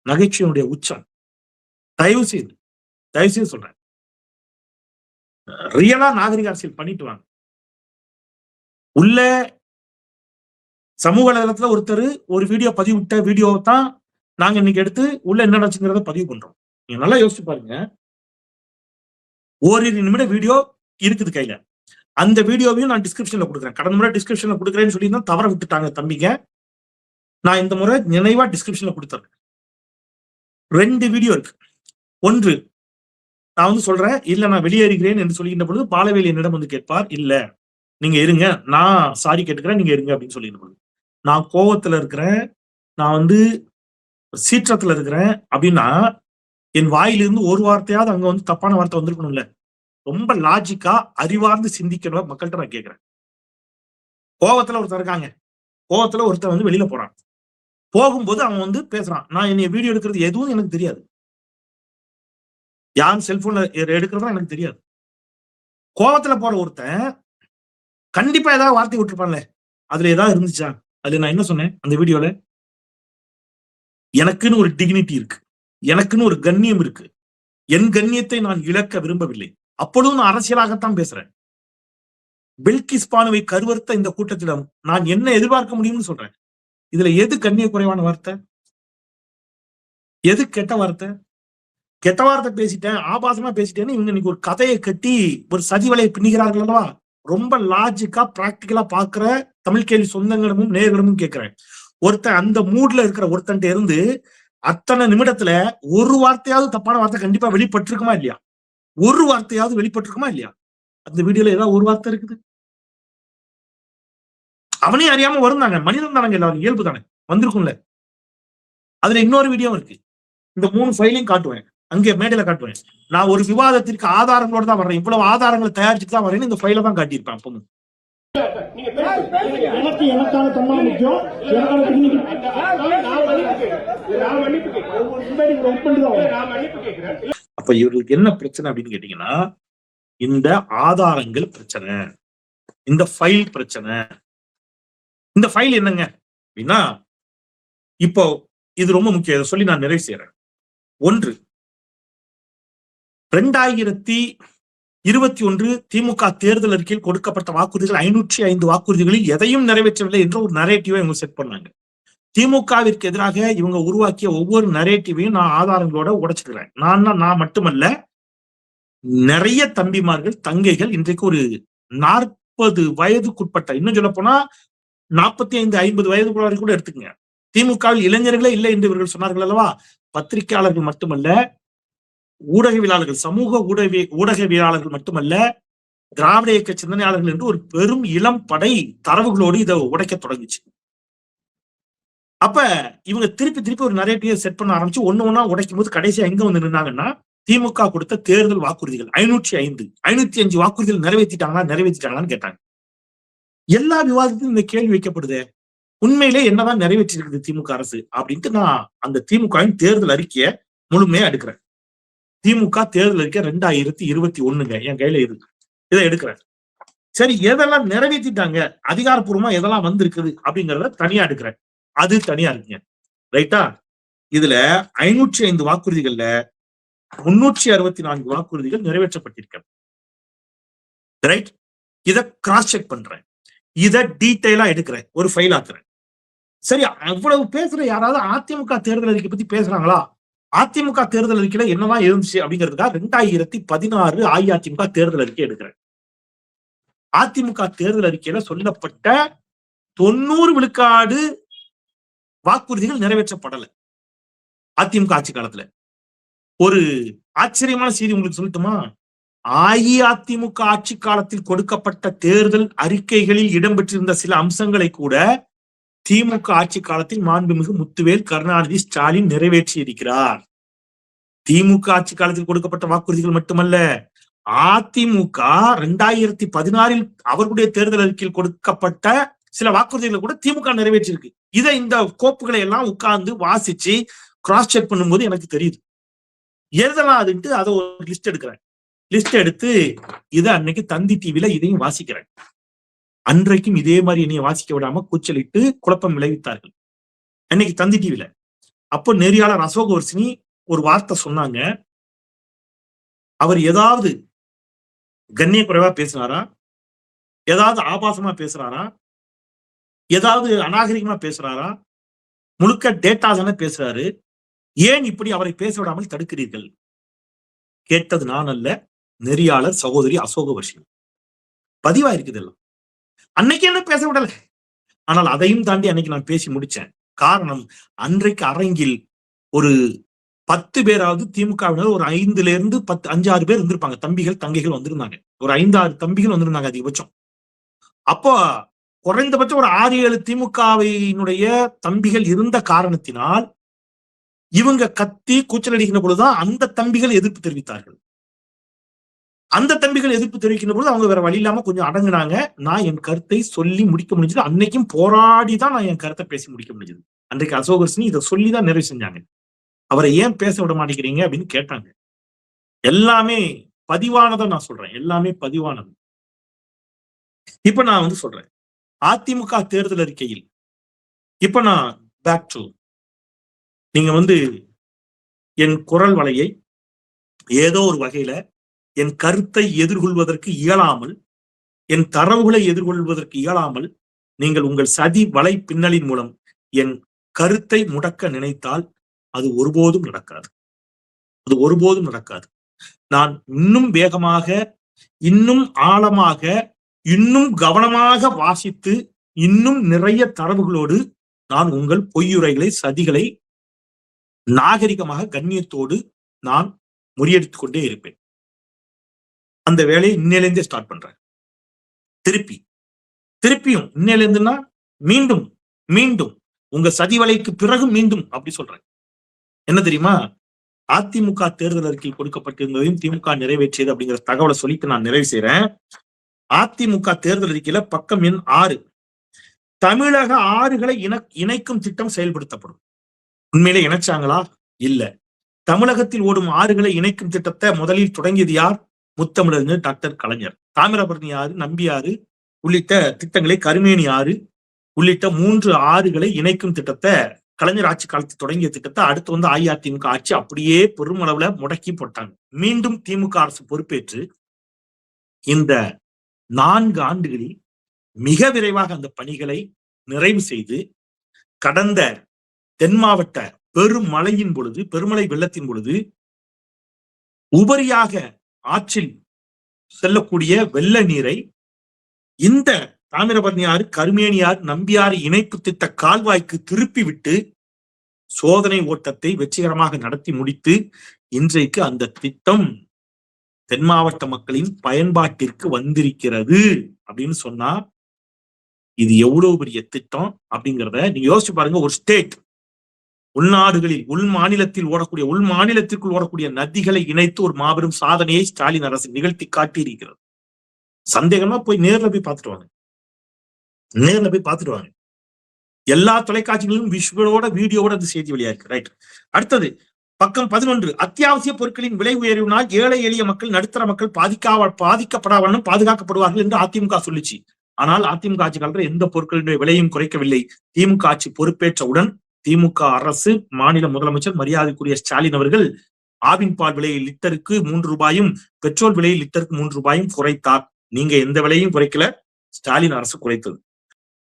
நகைச்சுவையுடைய உச்சம். தயவு செய்து சொல்றேன், ரியலா நாகரிக அரசியல் பண்ணிட்டு வாங்க. உள்ள சமூக வலைதளத்துல ஒருத்தர் ஒரு வீடியோ பதிவிட்ட வீடியோ தான் நாங்க இன்னைக்கு எடுத்து உள்ள என்ன நடந்துச்சுங்கிறத பதிவு பண்றோம். நீங்க நல்லா யோசிச்சு பாருங்க. ஓரிரு நிமிட வீடியோ இருக்குது கையில. அந்த வீடியோவையும் நான் டிஸ்கிரிப்ஷன்ல கொடுக்குறேன். கடந்த முறை டிஸ்கிரிப்ஷன்ல கொடுக்குறேன்னு சொல்லி தான் தவற விட்டுட்டாங்க தம்பிங்க. நான் இந்த முறை நினைவா டிஸ்கிரிப்ஷன்ல கொடுத்துறேன். 2 வீடியோ இருக்கு. ஒன்று, நான் சொல்றேன், இல்ல நான் வெளியேறுகிறேன் என்று சொல்கின்ற பொழுது பாலவேலு என்னிடம் கேட்பார், இல்ல நீங்க இருங்க, நான் சாரி கேட்டுக்கிறேன், நீங்க இருங்க அப்படின்னு சொல்லிட்டு பொழுது, நான் கோவத்துல இருக்கிறேன், நான் சீற்றத்துல இருக்கிறேன் அப்படின்னா என் வாயிலிருந்து ஒரு வார்த்தையாவது அங்க தப்பான வார்த்தை வந்திருக்கணும்ல. ரொம்ப லாஜிக்கா அறிவார்ந்து சிந்திக்கிற மக்கள்கிட்ட நான் கேட்கிறேன். கோவத்துல ஒருத்தர் இருக்காங்க, கோவத்துல ஒருத்தர் வெளியில போறான், போகும்போது அவன் பேசுறான், நான் என்னைய வீடியோ எடுக்கிறது எதுவும் எனக்கு தெரியாது, யாரும் செல்போன்ல எடுக்கிறதா எனக்கு தெரியாது. கோவத்துல போற ஒருத்தன் கண்டிப்பா ஏதாவது வார்த்தை விட்டுருப்பான்ல, அதுல ஏதாவது இருந்துச்சா? அதுல நான் என்ன சொன்னேன் அந்த வீடியோல? எனக்குன்னு ஒரு டிக்னிட்டி இருக்கு, எனக்குன்னு ஒரு கண்ணியம் இருக்கு, என் கண்ணியத்தை நான் இழக்க விரும்பவில்லை. அப்பொழுதும் நான் அரசியலாகத்தான் பேசுறேன். பில்கிஸ் பானுவை கருவறுத்த இந்த கூட்டத்திடம் நான் என்ன எதிர்பார்க்க முடியும்னு சொல்றேன். இதுல எது கண்ணிய குறைவான வார்த்தை, எது கெட்ட வார்த்தை? கெட்ட வார்த்தை பேசிட்டேன், ஆபாசமா பேசிட்டேன்னு இவங்க இன்னைக்கு ஒரு கதையை கட்டி ஒரு சதிவலையை பின்னுகிறார்கள் அல்லவா? ரொம்ப லாஜிக்கா பிராக்டிக்கலா பாக்குற தமிழ் கேள்வி சொந்தங்களிடமும் நேயர்களிடமும் கேட்கிறேன். ஒருத்தன் அந்த மூட்ல இருக்கிற ஒருத்தன் இருந்து அத்தனை நிமிடத்துல ஒரு வார்த்தையாவது தப்பான வார்த்தை கண்டிப்பா வெளிப்பட்டிருக்குமா இல்லையா? ஒரு வார்த்தையாவது வெளிப்பட்டிருக்குமா இல்லையா? அந்த வீடியோல ஏதாவது ஒரு வார்த்தை இருக்குது? அவனே அறியாம வருந்தாங்க, மனிதன் தானங்க, எல்லாரும் இயல்பு தானே, வந்திருக்கும்ல. அதுல இன்னொரு வீடியோ இருக்கு, இந்த 3 ஃபைலையும் காட்டுவேன், அங்கே மேடையில காட்டுவேன். நான் ஒரு விவாதத்திற்கு ஆதாரங்களோட தான் வர்றேன், இவ்வளவு ஆதாரங்களை தயாரிச்சுட்டு தான் வரேன்னு இந்த ஃபைல தான் காட்டியிருப்பேன். அப்பவும் எனக்கான தன்மான முக்கியம், அப்ப இவர்களுக்கு என்ன பிரச்சனை அப்படின்னு கேட்டீங்கன்னா, இந்த ஆதாரங்கள் பிரச்சனை, இந்த ஃபைல் பிரச்சனை. இந்த ஃபைல் என்னங்க அப்படின்னா, இப்போ இது ரொம்ப முக்கியம், இதை சொல்லி நான் நிறைவு செய்யறேன். 1, 2021 திமுக தேர்தல் அறிக்கையில் கொடுக்கப்பட்ட வாக்குறுதிகள் 505 வாக்குறுதிகளில் எதையும் நிறைவேற்றவில்லை என்ற ஒரு நரேட்டிவை இவங்க செட் பண்ணாங்க. திமுகவிற்கு எதிராக இவங்க உருவாக்கிய ஒவ்வொரு நரேட்டிவையும் நான் ஆதாரங்களோட உடைச்சுக்கிறேன். நான் மட்டுமல்ல, நிறைய தம்பிமார்கள், தங்கைகள், இன்றைக்கு ஒரு 40 வயதுக்குட்பட்ட, இன்னும் சொல்ல போனா 45, 50 வயது வரைக்கும் கூட எடுத்துக்கங்க, திமுகவில் இளைஞர்களே இல்லை என்று இவர்கள் சொன்னார்கள் அல்லவா? பத்திரிகையாளர்கள் மட்டுமல்ல, ஊடகவியலாளர்கள், சமூக ஊடகவியலாளர்கள் மட்டுமல்ல, திராவிட இயக்க சிந்தனையாளர்கள் என்று ஒரு பெரும் இளம் படை தரவுகளோடு இதை உடைக்க தொடங்குச்சு. அப்ப இவங்க திருப்பி ஒரு நரேட்டிவை செட் பண்ண ஆரம்பிச்சு ஒண்ணா உடைக்கும் போது கடைசியா எங்க நின்னாங்கன்னா, திமுக கொடுத்த தேர்தல் வாக்குறுதிகள் 505 வாக்குறுதிகள் நிறைவேற்றிட்டாங்களான்னு கேட்டாங்க. எல்லா விவாதத்திலும் இந்த கேள்வி வைக்கப்படுது, உண்மையிலே என்னதான் நிறைவேற்றிருக்குது திமுக அரசு அப்படின்ட்டு நான் அந்த திமுகவின் தேர்தல் அறிக்கையை முழுமையா எடுக்கிறேன். திமுக தேர்தல் அறிக்கை 2021 என் கையில இருக்கு, இதை எடுக்கிறேன். சரி, எதெல்லாம் நிறைவேற்றிட்டாங்க, அதிகாரப்பூர்வமா எதெல்லாம் வந்திருக்குது அப்படிங்கறத தனியா எடுக்கிறேன். அது தனியா இருக்குங்க, ரைட்டா? இதுல 505 வாக்குறுதிகள்ல 364 வாக்குறுதிகள் நிறைவேற்றப்பட்டிருக்க, ரைட்? இத கிராஸ் செக் பண்றேன், இத டீடைலா எடுக்கிறேன், ஒரு ஃபைல் ஆக்குறேன். சரி, அவ்வளவு பேசுற யாராவது அதிமுக தேர்தல் அறிக்கை பத்தி பேசுறாங்களா? அதிமுக தேர்தல் அறிக்கையில என்னதான் இருந்துச்சு அப்படிங்கிறதுக்காக 2016 அஇஅதிமுக தேர்தல் அறிக்கை எடுக்கிறேன். அதிமுக தேர்தல் அறிக்கையில சொல்லப்பட்ட 90 விழுக்காடு வாக்குறுதிகள் நிறைவேற்றப்படல அதிமுக ஆட்சி காலத்துல. ஒரு ஆச்சரியமான செய்தி உங்களுக்கு சொல்லட்டுமா? அஇஅதிமுக ஆட்சி காலத்தில் கொடுக்கப்பட்ட தேர்தல் அறிக்கைகளில் இடம்பெற்றிருந்த சில அம்சங்களை கூட திமுக ஆட்சி காலத்தில் மாண்புமிகு முத்துவேல் கருணாநிதி ஸ்டாலின் நிறைவேற்றி இருக்கிறார். திமுக ஆட்சி காலத்தில் கொடுக்கப்பட்ட வாக்குறுதிகள் மட்டுமல்ல, அதிமுக 2016 அவர்களுடைய தேர்தல் அறிக்கையில் கொடுக்கப்பட்ட சில வாக்குறுதிகளை கூட திமுக நிறைவேற்றிருக்கு. இதை இந்த கோப்புகளை எல்லாம் உட்கார்ந்து வாசிச்சு கிராஸ் செக் பண்ணும்போது எனக்கு தெரியுது. எதெல்லாம் அதுன்ட்டு அதை ஒரு லிஸ்ட் எடுக்கிறேன். லிஸ்ட் எடுத்து இதை அன்னைக்கு தந்தி டிவில இதையும் வாசிக்கிறேன். அன்றைக்கும் இதே மாதிரி என்னைய வாசிக்க விடாம கூச்சலிட்டு குழப்பம் விளைவித்தார்கள் அன்னைக்கு தந்தி டிவில. அப்போ நெறியாளர் அசோகவர்ஷினி ஒரு வார்த்தை சொன்னாங்க. அவர் ஏதாவது கண்ணிய குறைவா பேசுறாரா, ஏதாவது ஆபாசமா பேசுறாரா, ஏதாவது அநாகரிகமா பேசுறாரா, முழுக்க டேட்டா தானே பேசுறாரு, ஏன் இப்படி அவரை பேச விடாமல் தடுக்கிறீர்கள்? கேட்டது நான் அல்ல, நெறியாளர் சகோதரி அசோகவர்ஷினி. பதிவா இருக்குது எல்லாம். அன்னைக்கு என்ன பேச விடல. ஆனால் அதையும் தாண்டி அன்னைக்கு நான் பேசி முடிச்சேன். காரணம், அன்றைக்கு அரங்கில் ஒரு 10 பேராவது திமுகவினர், ஒரு 5ல இருந்து 5-6 பேர் இருந்திருப்பாங்க. தம்பிகள் தங்கைகள் வந்திருந்தாங்க. ஒரு 5-6 தம்பிகள் வந்திருந்தாங்க அதிகபட்சம். அப்போ குறைந்தபட்சம் ஒரு 6-7 திமுகவினுடைய தம்பிகள் இருந்த காரணத்தினால் இவங்க கத்தி கூச்சல் அடிக்கின்ற பொழுதுதான் அந்த தம்பிகள் எதிர்ப்பு தெரிவித்தார்கள். அந்த தம்பிகள் எதிர்ப்பு தெரிவிக்கின்ற பொழுது அவங்க வேற வழி இல்லாம கொஞ்சம் அடங்குனாங்க. நான் என் கருத்தை சொல்லி முடிக்க முடிஞ்சது. அன்னைக்கும் போராடிதான் நான் என் கருத்தை பேசி முடிக்க முடிஞ்சது. அன்றைக்கு அசோகவர்ஷினி இதை சொல்லிதான் நிறைவு செஞ்சாங்க. அவரை ஏன் பேச விட மாட்டேங்கிறீங்க அப்படின்னு கேட்டாங்க. எல்லாமே பதிவானதை நான் சொல்றேன். எல்லாமே பதிவானது. இப்ப நான் சொல்றேன், அதிமுக தேர்தல் அறிக்கையில் இப்ப நான் பேக் டு, நீங்க என் குரல் வலையை ஏதோ ஒரு வகையில என் கருத்தை எதிர்கொள்வதற்கு இயலாமல், என் தரவுகளை எதிர்கொள்வதற்கு இயலாமல் நீங்கள் உங்கள் சதி வலை பின்னலின் மூலம் என் கருத்தை முடக்க நினைத்தால் அது ஒருபோதும் நடக்காது. அது ஒருபோதும் நடக்காது. நான் இன்னும் வேகமாக, இன்னும் ஆழமாக, இன்னும் கவனமாக வாசித்து, இன்னும் நிறைய தரவுகளோடு நான் உங்கள் பொய்யுரைகளை, சதிகளை நாகரிகமாக கண்ணியத்தோடு நான் முறியடித்துக் கொண்டே இருப்பேன். அந்த வேலையை இன்னையிலிருந்தே ஸ்டார்ட் பண்றேன். திருப்பியும் இன்னையிலிருந்துன்னா மீண்டும் மீண்டும் உங்க சதி வலைக்கு பிறகு மீண்டும் அப்படி சொல்றேன். என்ன தெரியுமா? அதிமுக தேர்தல் அறிக்கையில் கொடுக்கப்பட்டிருந்ததையும் திமுக நிறைவேற்றியது அப்படிங்கிற தகவலை சொல்லிட்டு நான் நிறைவு செய்யறேன். அதிமுக தேர்தல் அறிக்கையில பக்கம் எண் 6, தமிழக ஆறுகளை இணைக்கும் திட்டம் செயல்படுத்தப்படும். உண்மையிலே இணைச்சாங்களா? இல்ல. தமிழகத்தில் ஓடும் ஆறுகளை இணைக்கும் திட்டத்தை முதலில் தொடங்கியது யார்? முத்தமிழறிஞர் டாக்டர் கலைஞர். தாமிரபரணி ஆறு, நம்பி ஆறு உள்ளிட்ட திட்டங்களை, கருமேனி ஆறு உள்ளிட்ட 3 ஆறுகளை இணைக்கும் திட்டத்தை கலைஞர் ஆட்சி காலத்தில் தொடங்கிய திட்டத்தை அடுத்து அஇஅதிமுக ஆட்சி அப்படியே பெருமளவுல முடக்கி போட்டாங்க. மீண்டும் திமுக அரசு பொறுப்பேற்று இந்த 4 ஆண்டுகளில் மிக விரைவாக அந்த பணிகளை நிறைவு செய்து, கடந்த தென் மாவட்ட பெருமழையின் பொழுது, பெருமழை வெள்ளத்தின் பொழுது உபரியாக ஆற்றில் செல்லக்கூடிய வெள்ள நீரை இந்த தாமிரபரணி ஆறு, கருமேனி ஆறு, நம்பியாறு இணைப்பு திட்ட கால்வாய்க்கு திருப்பி விட்டு சோதனை ஓட்டத்தை வெற்றிகரமாக நடத்தி முடித்து இன்றைக்கு அந்த திட்டம் தென் மாவட்ட மக்களின் பயன்பாட்டிற்கு வந்திருக்கிறது அப்படின்னு சொன்னா இது எவ்வளவு பெரிய திட்டம் அப்படிங்கிறத நீங்க யோசிச்சு பாருங்க. ஒரு ஸ்டேட், உள்நாடுகளில், உள் மாநிலத்திற்குள் ஓடக்கூடிய நதிகளை இணைத்து ஒரு மாபெரும் சாதனையை ஸ்டாலின் அரசு நிகழ்த்தி காட்டி இருக்கிறது. சந்தேகமா போய் நேர்ல போய் பார்த்துட்டு வாங்க. எல்லா தொலைக்காட்சிகளிலும் விஷுவலோட, வீடியோவோட அந்த செய்தி வெளியா இருக்கு. ரைட். அடுத்தது பக்கம் 11, அத்தியாவசிய பொருட்களின் விலை உயர்வினால் ஏழை எளிய மக்கள், நடுத்தர மக்கள் பாதிக்கப்படாமல் பாதுகாக்கப்படுவார்கள் என்று அதிமுக சொல்லிச்சு. ஆனால் அதிமுக ஆட்சி காலத்தில் எந்த பொருட்களின் விலையும் குறைக்கவில்லை. திமுக ஆட்சி பொறுப்பேற்றவுடன் திமுக அரசு, மாநில முதலமைச்சர் மரியாதைக்குரிய ஸ்டாலின் அவர்கள் ஆவின் பால் விலையை லிட்டருக்கு 3 ரூபாயும், பெட்ரோல் விலையை லிட்டருக்கு 3 ரூபாயும் குறைத்தார். நீங்க எந்த விலையும் குறைக்கல, ஸ்டாலின் அரசு குறைத்தது.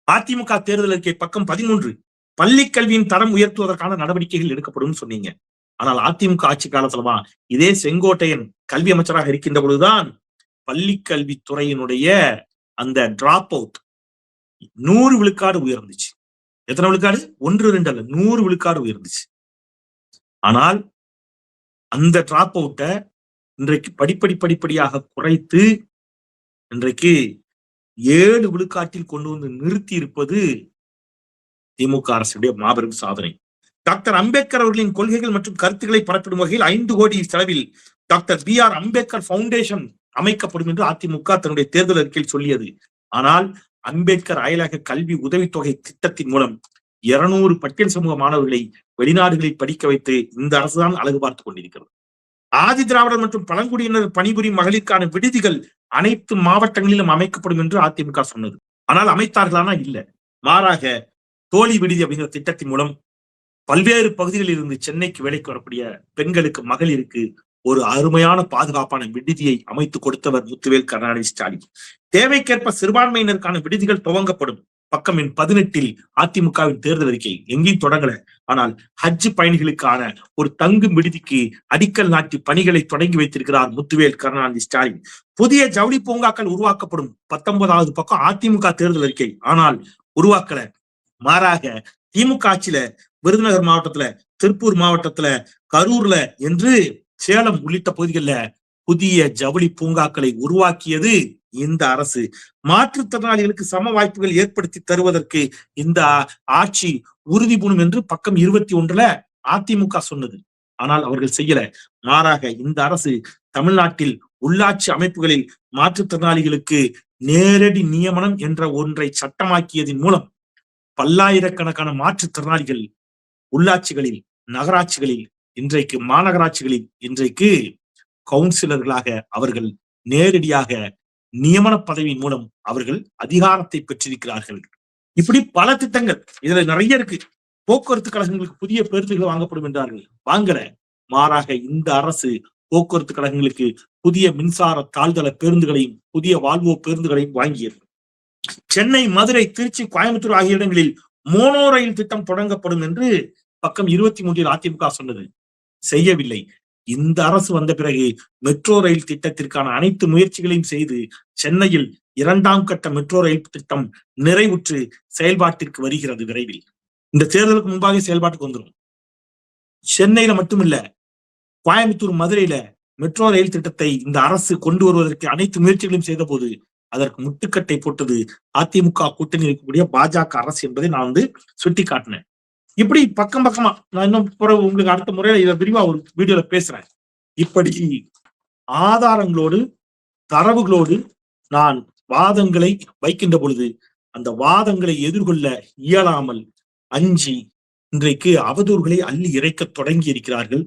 அதிமுக தேர்தல் அறிக்கை பக்கம் 13, பள்ளி கல்வியின் தரம் உயர்த்துவதற்கான நடவடிக்கைகள் எடுக்கப்படும் சொன்னீங்க. ஆனால் அதிமுக ஆட்சி காலத்துலதான் இதே செங்கோட்டையன் கல்வி அமைச்சராக இருக்கின்ற பொழுதுதான் பள்ளி கல்வித்துறையினுடைய அந்த டிராப் அவுட் 100 விழுக்காடு உயர்ந்துச்சு. எத்தனை விழுக்காடு? 1, 2 அல்ல, 100 விழுக்காடு உயர்ந்துச்சு. ஆனால் அந்த டிராப் அவுட்டை இன்றைக்கு படிப்படியாக குறைத்து இன்றைக்கு 7 விழுக்காட்டில் கொண்டு வந்து நிறுத்தி இருப்பது திமுக அரசுடைய மாபெரும் சாதனை. டாக்டர் அம்பேத்கர் அவர்களின் கொள்கைகள் மற்றும் கருத்துக்களை பரப்பிடும் வகையில் 5 கோடி செலவில் டாக்டர் BR அம்பேத்கர் பவுண்டேஷன் அமைக்கப்படும் என்று அதிமுக தன்னுடைய தேர்தல் அறிக்கையில் சொல்லியது. ஆனால் அம்பேத்கர் அயலக கல்வி உதவித்தொகை திட்டத்தின் மூலம் 200 பட்டியல் சமூக மாணவர்களை வெளிநாடுகளில் படிக்க வைத்து இந்த அரசுதான் அழகு பார்த்துக் கொண்டிருக்கிறது. ஆதி திராவிடர் மற்றும் பழங்குடியினர் பணிபுரியும் மகளிருக்கான விடுதிகள் அனைத்து மாவட்டங்களிலும் அமைக்கப்படும் என்று அதிமுக சொன்னது. ஆனால் அமைத்தார்களானா? இல்ல. மாறாக தோழி விடுதி அப்படிங்கிற திட்டத்தின் மூலம் பல்வேறு பகுதிகளில் இருந்து சென்னைக்கு வேலைக்கு வரக்கூடிய பெண்களுக்கு, மகளிருக்கு ஒரு அருமையான பாதுகாப்பான விடுதியை அமைத்து கொடுத்தவர் முத்துவேல் கருணாநிதி ஸ்டாலின். தேவைக்கேற்ப சிறுபான்மையினருக்கான விடுதிகள் துவங்கப்படும். பக்கம் எண் 18 அதிமுகவின் தேர்தல் அறிக்கை. எங்கேயும் தொடங்கல. ஆனால் ஹஜ் பயணிகளுக்கான ஒரு தங்கும் விடுதிக்கு அடிக்கல் நாட்டி பணிகளை தொடங்கி வைத்திருக்கிறார் முத்துவேல் கருணாநிதி ஸ்டாலின். புதிய ஜவுளி பூங்காக்கள் உருவாக்கப்படும். 19வது பக்கம் அதிமுக தேர்தல் அறிக்கை. ஆனால் உருவாக்கல. மாறாக திமுக ஆட்சியில விருதுநகர் மாவட்டத்துல, திருப்பூர் மாவட்டத்துல, கரூர்ல என்று சேலம் உள்ளிட்ட பகுதிகளில் புதிய ஜவுளி பூங்காக்களை உருவாக்கியது இந்த அரசு. மாற்றுத்திறனாளிகளுக்கு சம வாய்ப்புகள் ஏற்படுத்தி தருவதற்கு இந்த ஆட்சி உறுதி பூணும் என்று பக்கம் 21 அதிமுக சொன்னது. ஆனால் அவர்கள் செய்யல. மாறாக இந்த அரசு தமிழ்நாட்டில் உள்ளாட்சி அமைப்புகளில் மாற்றுத்திறனாளிகளுக்கு நேரடி நியமனம் என்ற ஒன்றை சட்டமாக்கியதன் மூலம் பல்லாயிரக்கணக்கான மாற்றுத்திறனாளிகள் உள்ளாட்சிகளில், நகராட்சிகளில், இன்றைக்கு மாநகராட்சிகளில் இன்றைக்கு கவுன்சிலர்களாக அவர்கள் நேரடியாக நியமன பதவியின் மூலம் அவர்கள் அதிகாரத்தை பெற்றிருக்கிறார்கள். இப்படி பல திட்டங்கள் இதுல நிறைய இருக்கு. போக்குவரத்து கழகங்களுக்கு புதிய பேருந்துகள் வாங்கப்படும் என்றார்கள். வாங்கல. மாறாக இந்த அரசு போக்குவரத்து கழகங்களுக்கு புதிய மின்சார தாழ்தள பேருந்துகளையும் புதிய வால்வோ பேருந்துகளையும் வாங்கியது. சென்னை, மதுரை, திருச்சி, கோயம்புத்தூர் ஆகிய இடங்களில் மோனோ ரயில் திட்டம் தொடங்கப்படும் என்று பக்கம் 23 அதிமுக சொன்னது. செய்யவில்லை. இந்த அரசு வந்த பிறகு மெட்ரோ ரயில் திட்டத்திற்கான அனைத்து முயற்சிகளையும் செய்து சென்னையில் 2ஆம் கட்ட மெட்ரோ ரயில் திட்டம் நிறைவுற்று செயல்பாட்டிற்கு வருகிறது விரைவில். இந்த தேர்தலுக்கு முன்பாக செயல்பாட்டுக்கு வந்துடும். சென்னையில மட்டுமில்ல, கோயம்புத்தூர், மதுரையில மெட்ரோ ரயில் திட்டத்தை இந்த அரசு கொண்டு வருவதற்கு அனைத்து முயற்சிகளையும் செய்த போது அதற்கு முட்டுக்கட்டை போட்டது அதிமுக கூட்டணி இருக்கக்கூடிய பாஜக அரசு என்பதை நான் சுட்டி காட்டினேன். இப்படி பக்கம் பக்கமா நான் இன்னும் உங்களுக்கு அடுத்த முறையில இதை விரிவா ஒரு வீடியோல பேசுறேன். இப்படி ஆதாரங்களோடு, தரவுகளோடு நான் வாதங்களை வைக்கின்ற பொழுது அந்த வாதங்களை எதிர்கொள்ள இயலாமல் அஞ்சி இன்றைக்கு அவதூறுகளை அள்ளி இறைக்க தொடங்கி இருக்கிறார்கள்.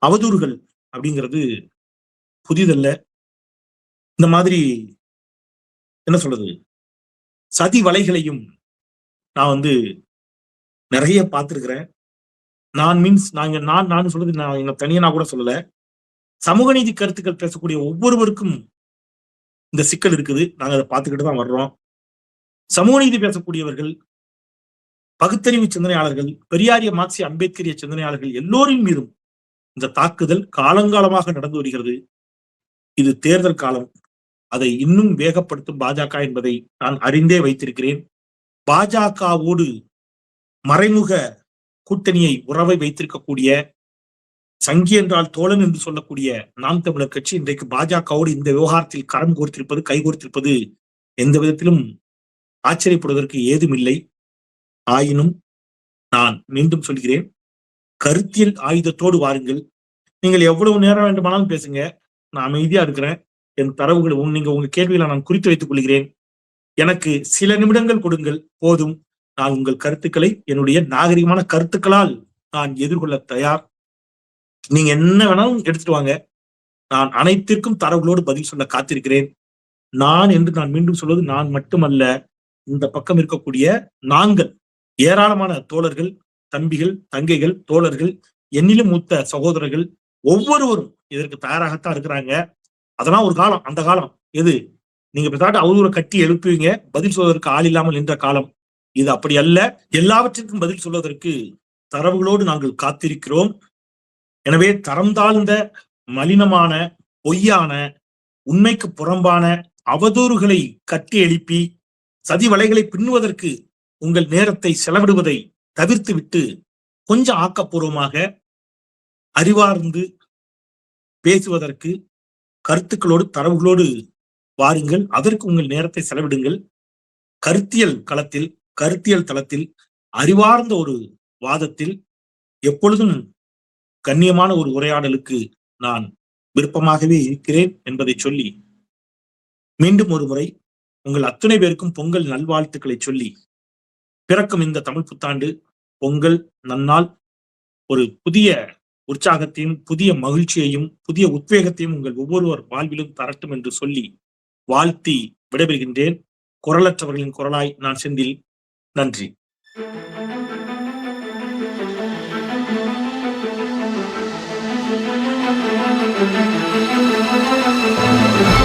அவதூறுகள் அப்படிங்கிறது புதிதல்ல. இந்த மாதிரி என்ன சொல்றது, சதி வலைகளையும் நான் நிறைய பார்த்திருக்கிறேன். நான் சொல்றது நான் தனியா கூட சொல்லல. சமூக நீதி கருத்துக்கள் பேசக்கூடிய ஒவ்வொருவருக்கும் இந்த சிக்கல் இருக்குது. நாங்க அதை பார்த்துக்கிட்டு தான் வர்றோம். சமூக நீதி பேசக்கூடியவர்கள், பகுத்தறிவு சிந்தனையாளர்கள், பெரியாரிய மார்க்சிய அம்பேத்கரிய சிந்தனையாளர்கள் எல்லோரின் மீதும் இந்த தாக்குதல் காலங்காலமாக நடந்து வருகிறது. இது தேர்தல் காலம். அதை இன்னும் வேகப்படுத்தும் பாஜக என்பதை நான் அறிந்தே வைத்திருக்கிறேன். பாஜகவோடு மறைமுக கூட்டணியை, உறவை வைத்திருக்கக்கூடிய, சங்கி என்றால் தோழன் என்று சொல்லக்கூடிய நாம் தமிழர் கட்சி இன்றைக்கு பாஜகவோடு இந்த விவகாரத்தில் கரம் கோர்த்திருப்பது, கைகோர்த்திருப்பது எந்த விதத்திலும் ஆச்சரியப்படுவதற்கு ஏதுமில்லை. ஆயினும் நான் மீண்டும் சொல்கிறேன், கருத்தியல் ஆயுதத்தோடு வாருங்கள். நீங்கள் எவ்வளவு நேரம் வேண்டுமானாலும் பேசுங்க. நான் அமைதியா இருக்கிறேன். என் தரவுகள் நீங்க உங்க கேள்விகளை நான் குறித்து வைத்துக் கொள்கிறேன். எனக்கு சில நிமிடங்கள் கொடுங்கள், போதும். நான் உங்கள் கருத்துக்களை என்னுடைய நாகரிகமான கருத்துக்களால் நான் எதிர்கொள்ள தயார். நீங்க என்ன வேணாலும் எடுத்துட்டு வாங்க. நான் அனைத்திற்கும் தரவுகளோடு பதில் சொல்ல காத்திருக்கிறேன். நான் என்று நான் மீண்டும் சொல்வது நான் மட்டுமல்ல, இந்த பக்கம் இருக்கக்கூடிய நாங்கள் ஏராளமான தோழர்கள், தம்பிகள், தங்கைகள், தோழர்கள், என்னிலும் மூத்த சகோதரர்கள் ஒவ்வொருவரும் இதற்கு தயாராகத்தான் இருக்கிறாங்க. அதெல்லாம் ஒரு காலம். அந்த காலம் எது? நீங்க பேசாட்டு அவதூறை கட்டி எழுப்புவீங்க, பதில் சொல்வதற்கு ஆள் இல்லாமல் நின்ற காலம். இது அப்படி அல்ல. எல்லாவற்றிற்கும் பதில் சொல்வதற்கு தரவுகளோடு நாங்கள் காத்திருக்கிறோம். எனவே தரம் தாழ்ந்த, மலினமான, பொய்யான, உண்மைக்கு புறம்பான அவதூறுகளை கட்டி எழுப்பி சதி வலைகளை பின்னுவதற்கு உங்கள் நேரத்தை செலவிடுவதை தவிர்த்து விட்டு கொஞ்சம் ஆக்கப்பூர்வமாக அறிவார்ந்து பேசுவதற்கு கருத்துக்களோடு தரவுகளோடு வாருங்கள். அதற்கு உங்கள் நேரத்தை செலவிடுங்கள். கருத்தியல் களத்தில், கருத்தியல் தளத்தில் அறிவார்ந்த ஒரு வாதத்தில் எப்பொழுதும் கண்ணியமான ஒரு உரையாடலுக்கு நான் விருப்பமாகவே இருக்கிறேன் என்பதை சொல்லி மீண்டும் ஒரு முறை உங்கள் அத்தனை பேருக்கும் பொங்கல் நல்வாழ்த்துக்களை சொல்லி பிறக்கும் இந்த தமிழ் புத்தாண்டு பொங்கல் நன்னாள் ஒரு புதிய உற்சாகத்தையும் புதிய மகிழ்ச்சியையும் புதிய உத்வேகத்தையும் உங்கள் ஒவ்வொருவர் வாழ்விலும் தரட்டும் என்று சொல்லி வாழ்த்தி விடைபெறுகின்றேன். குரலற்றவர்களின் குரலாய் நான் செந்தில். நன்றி. Thank you.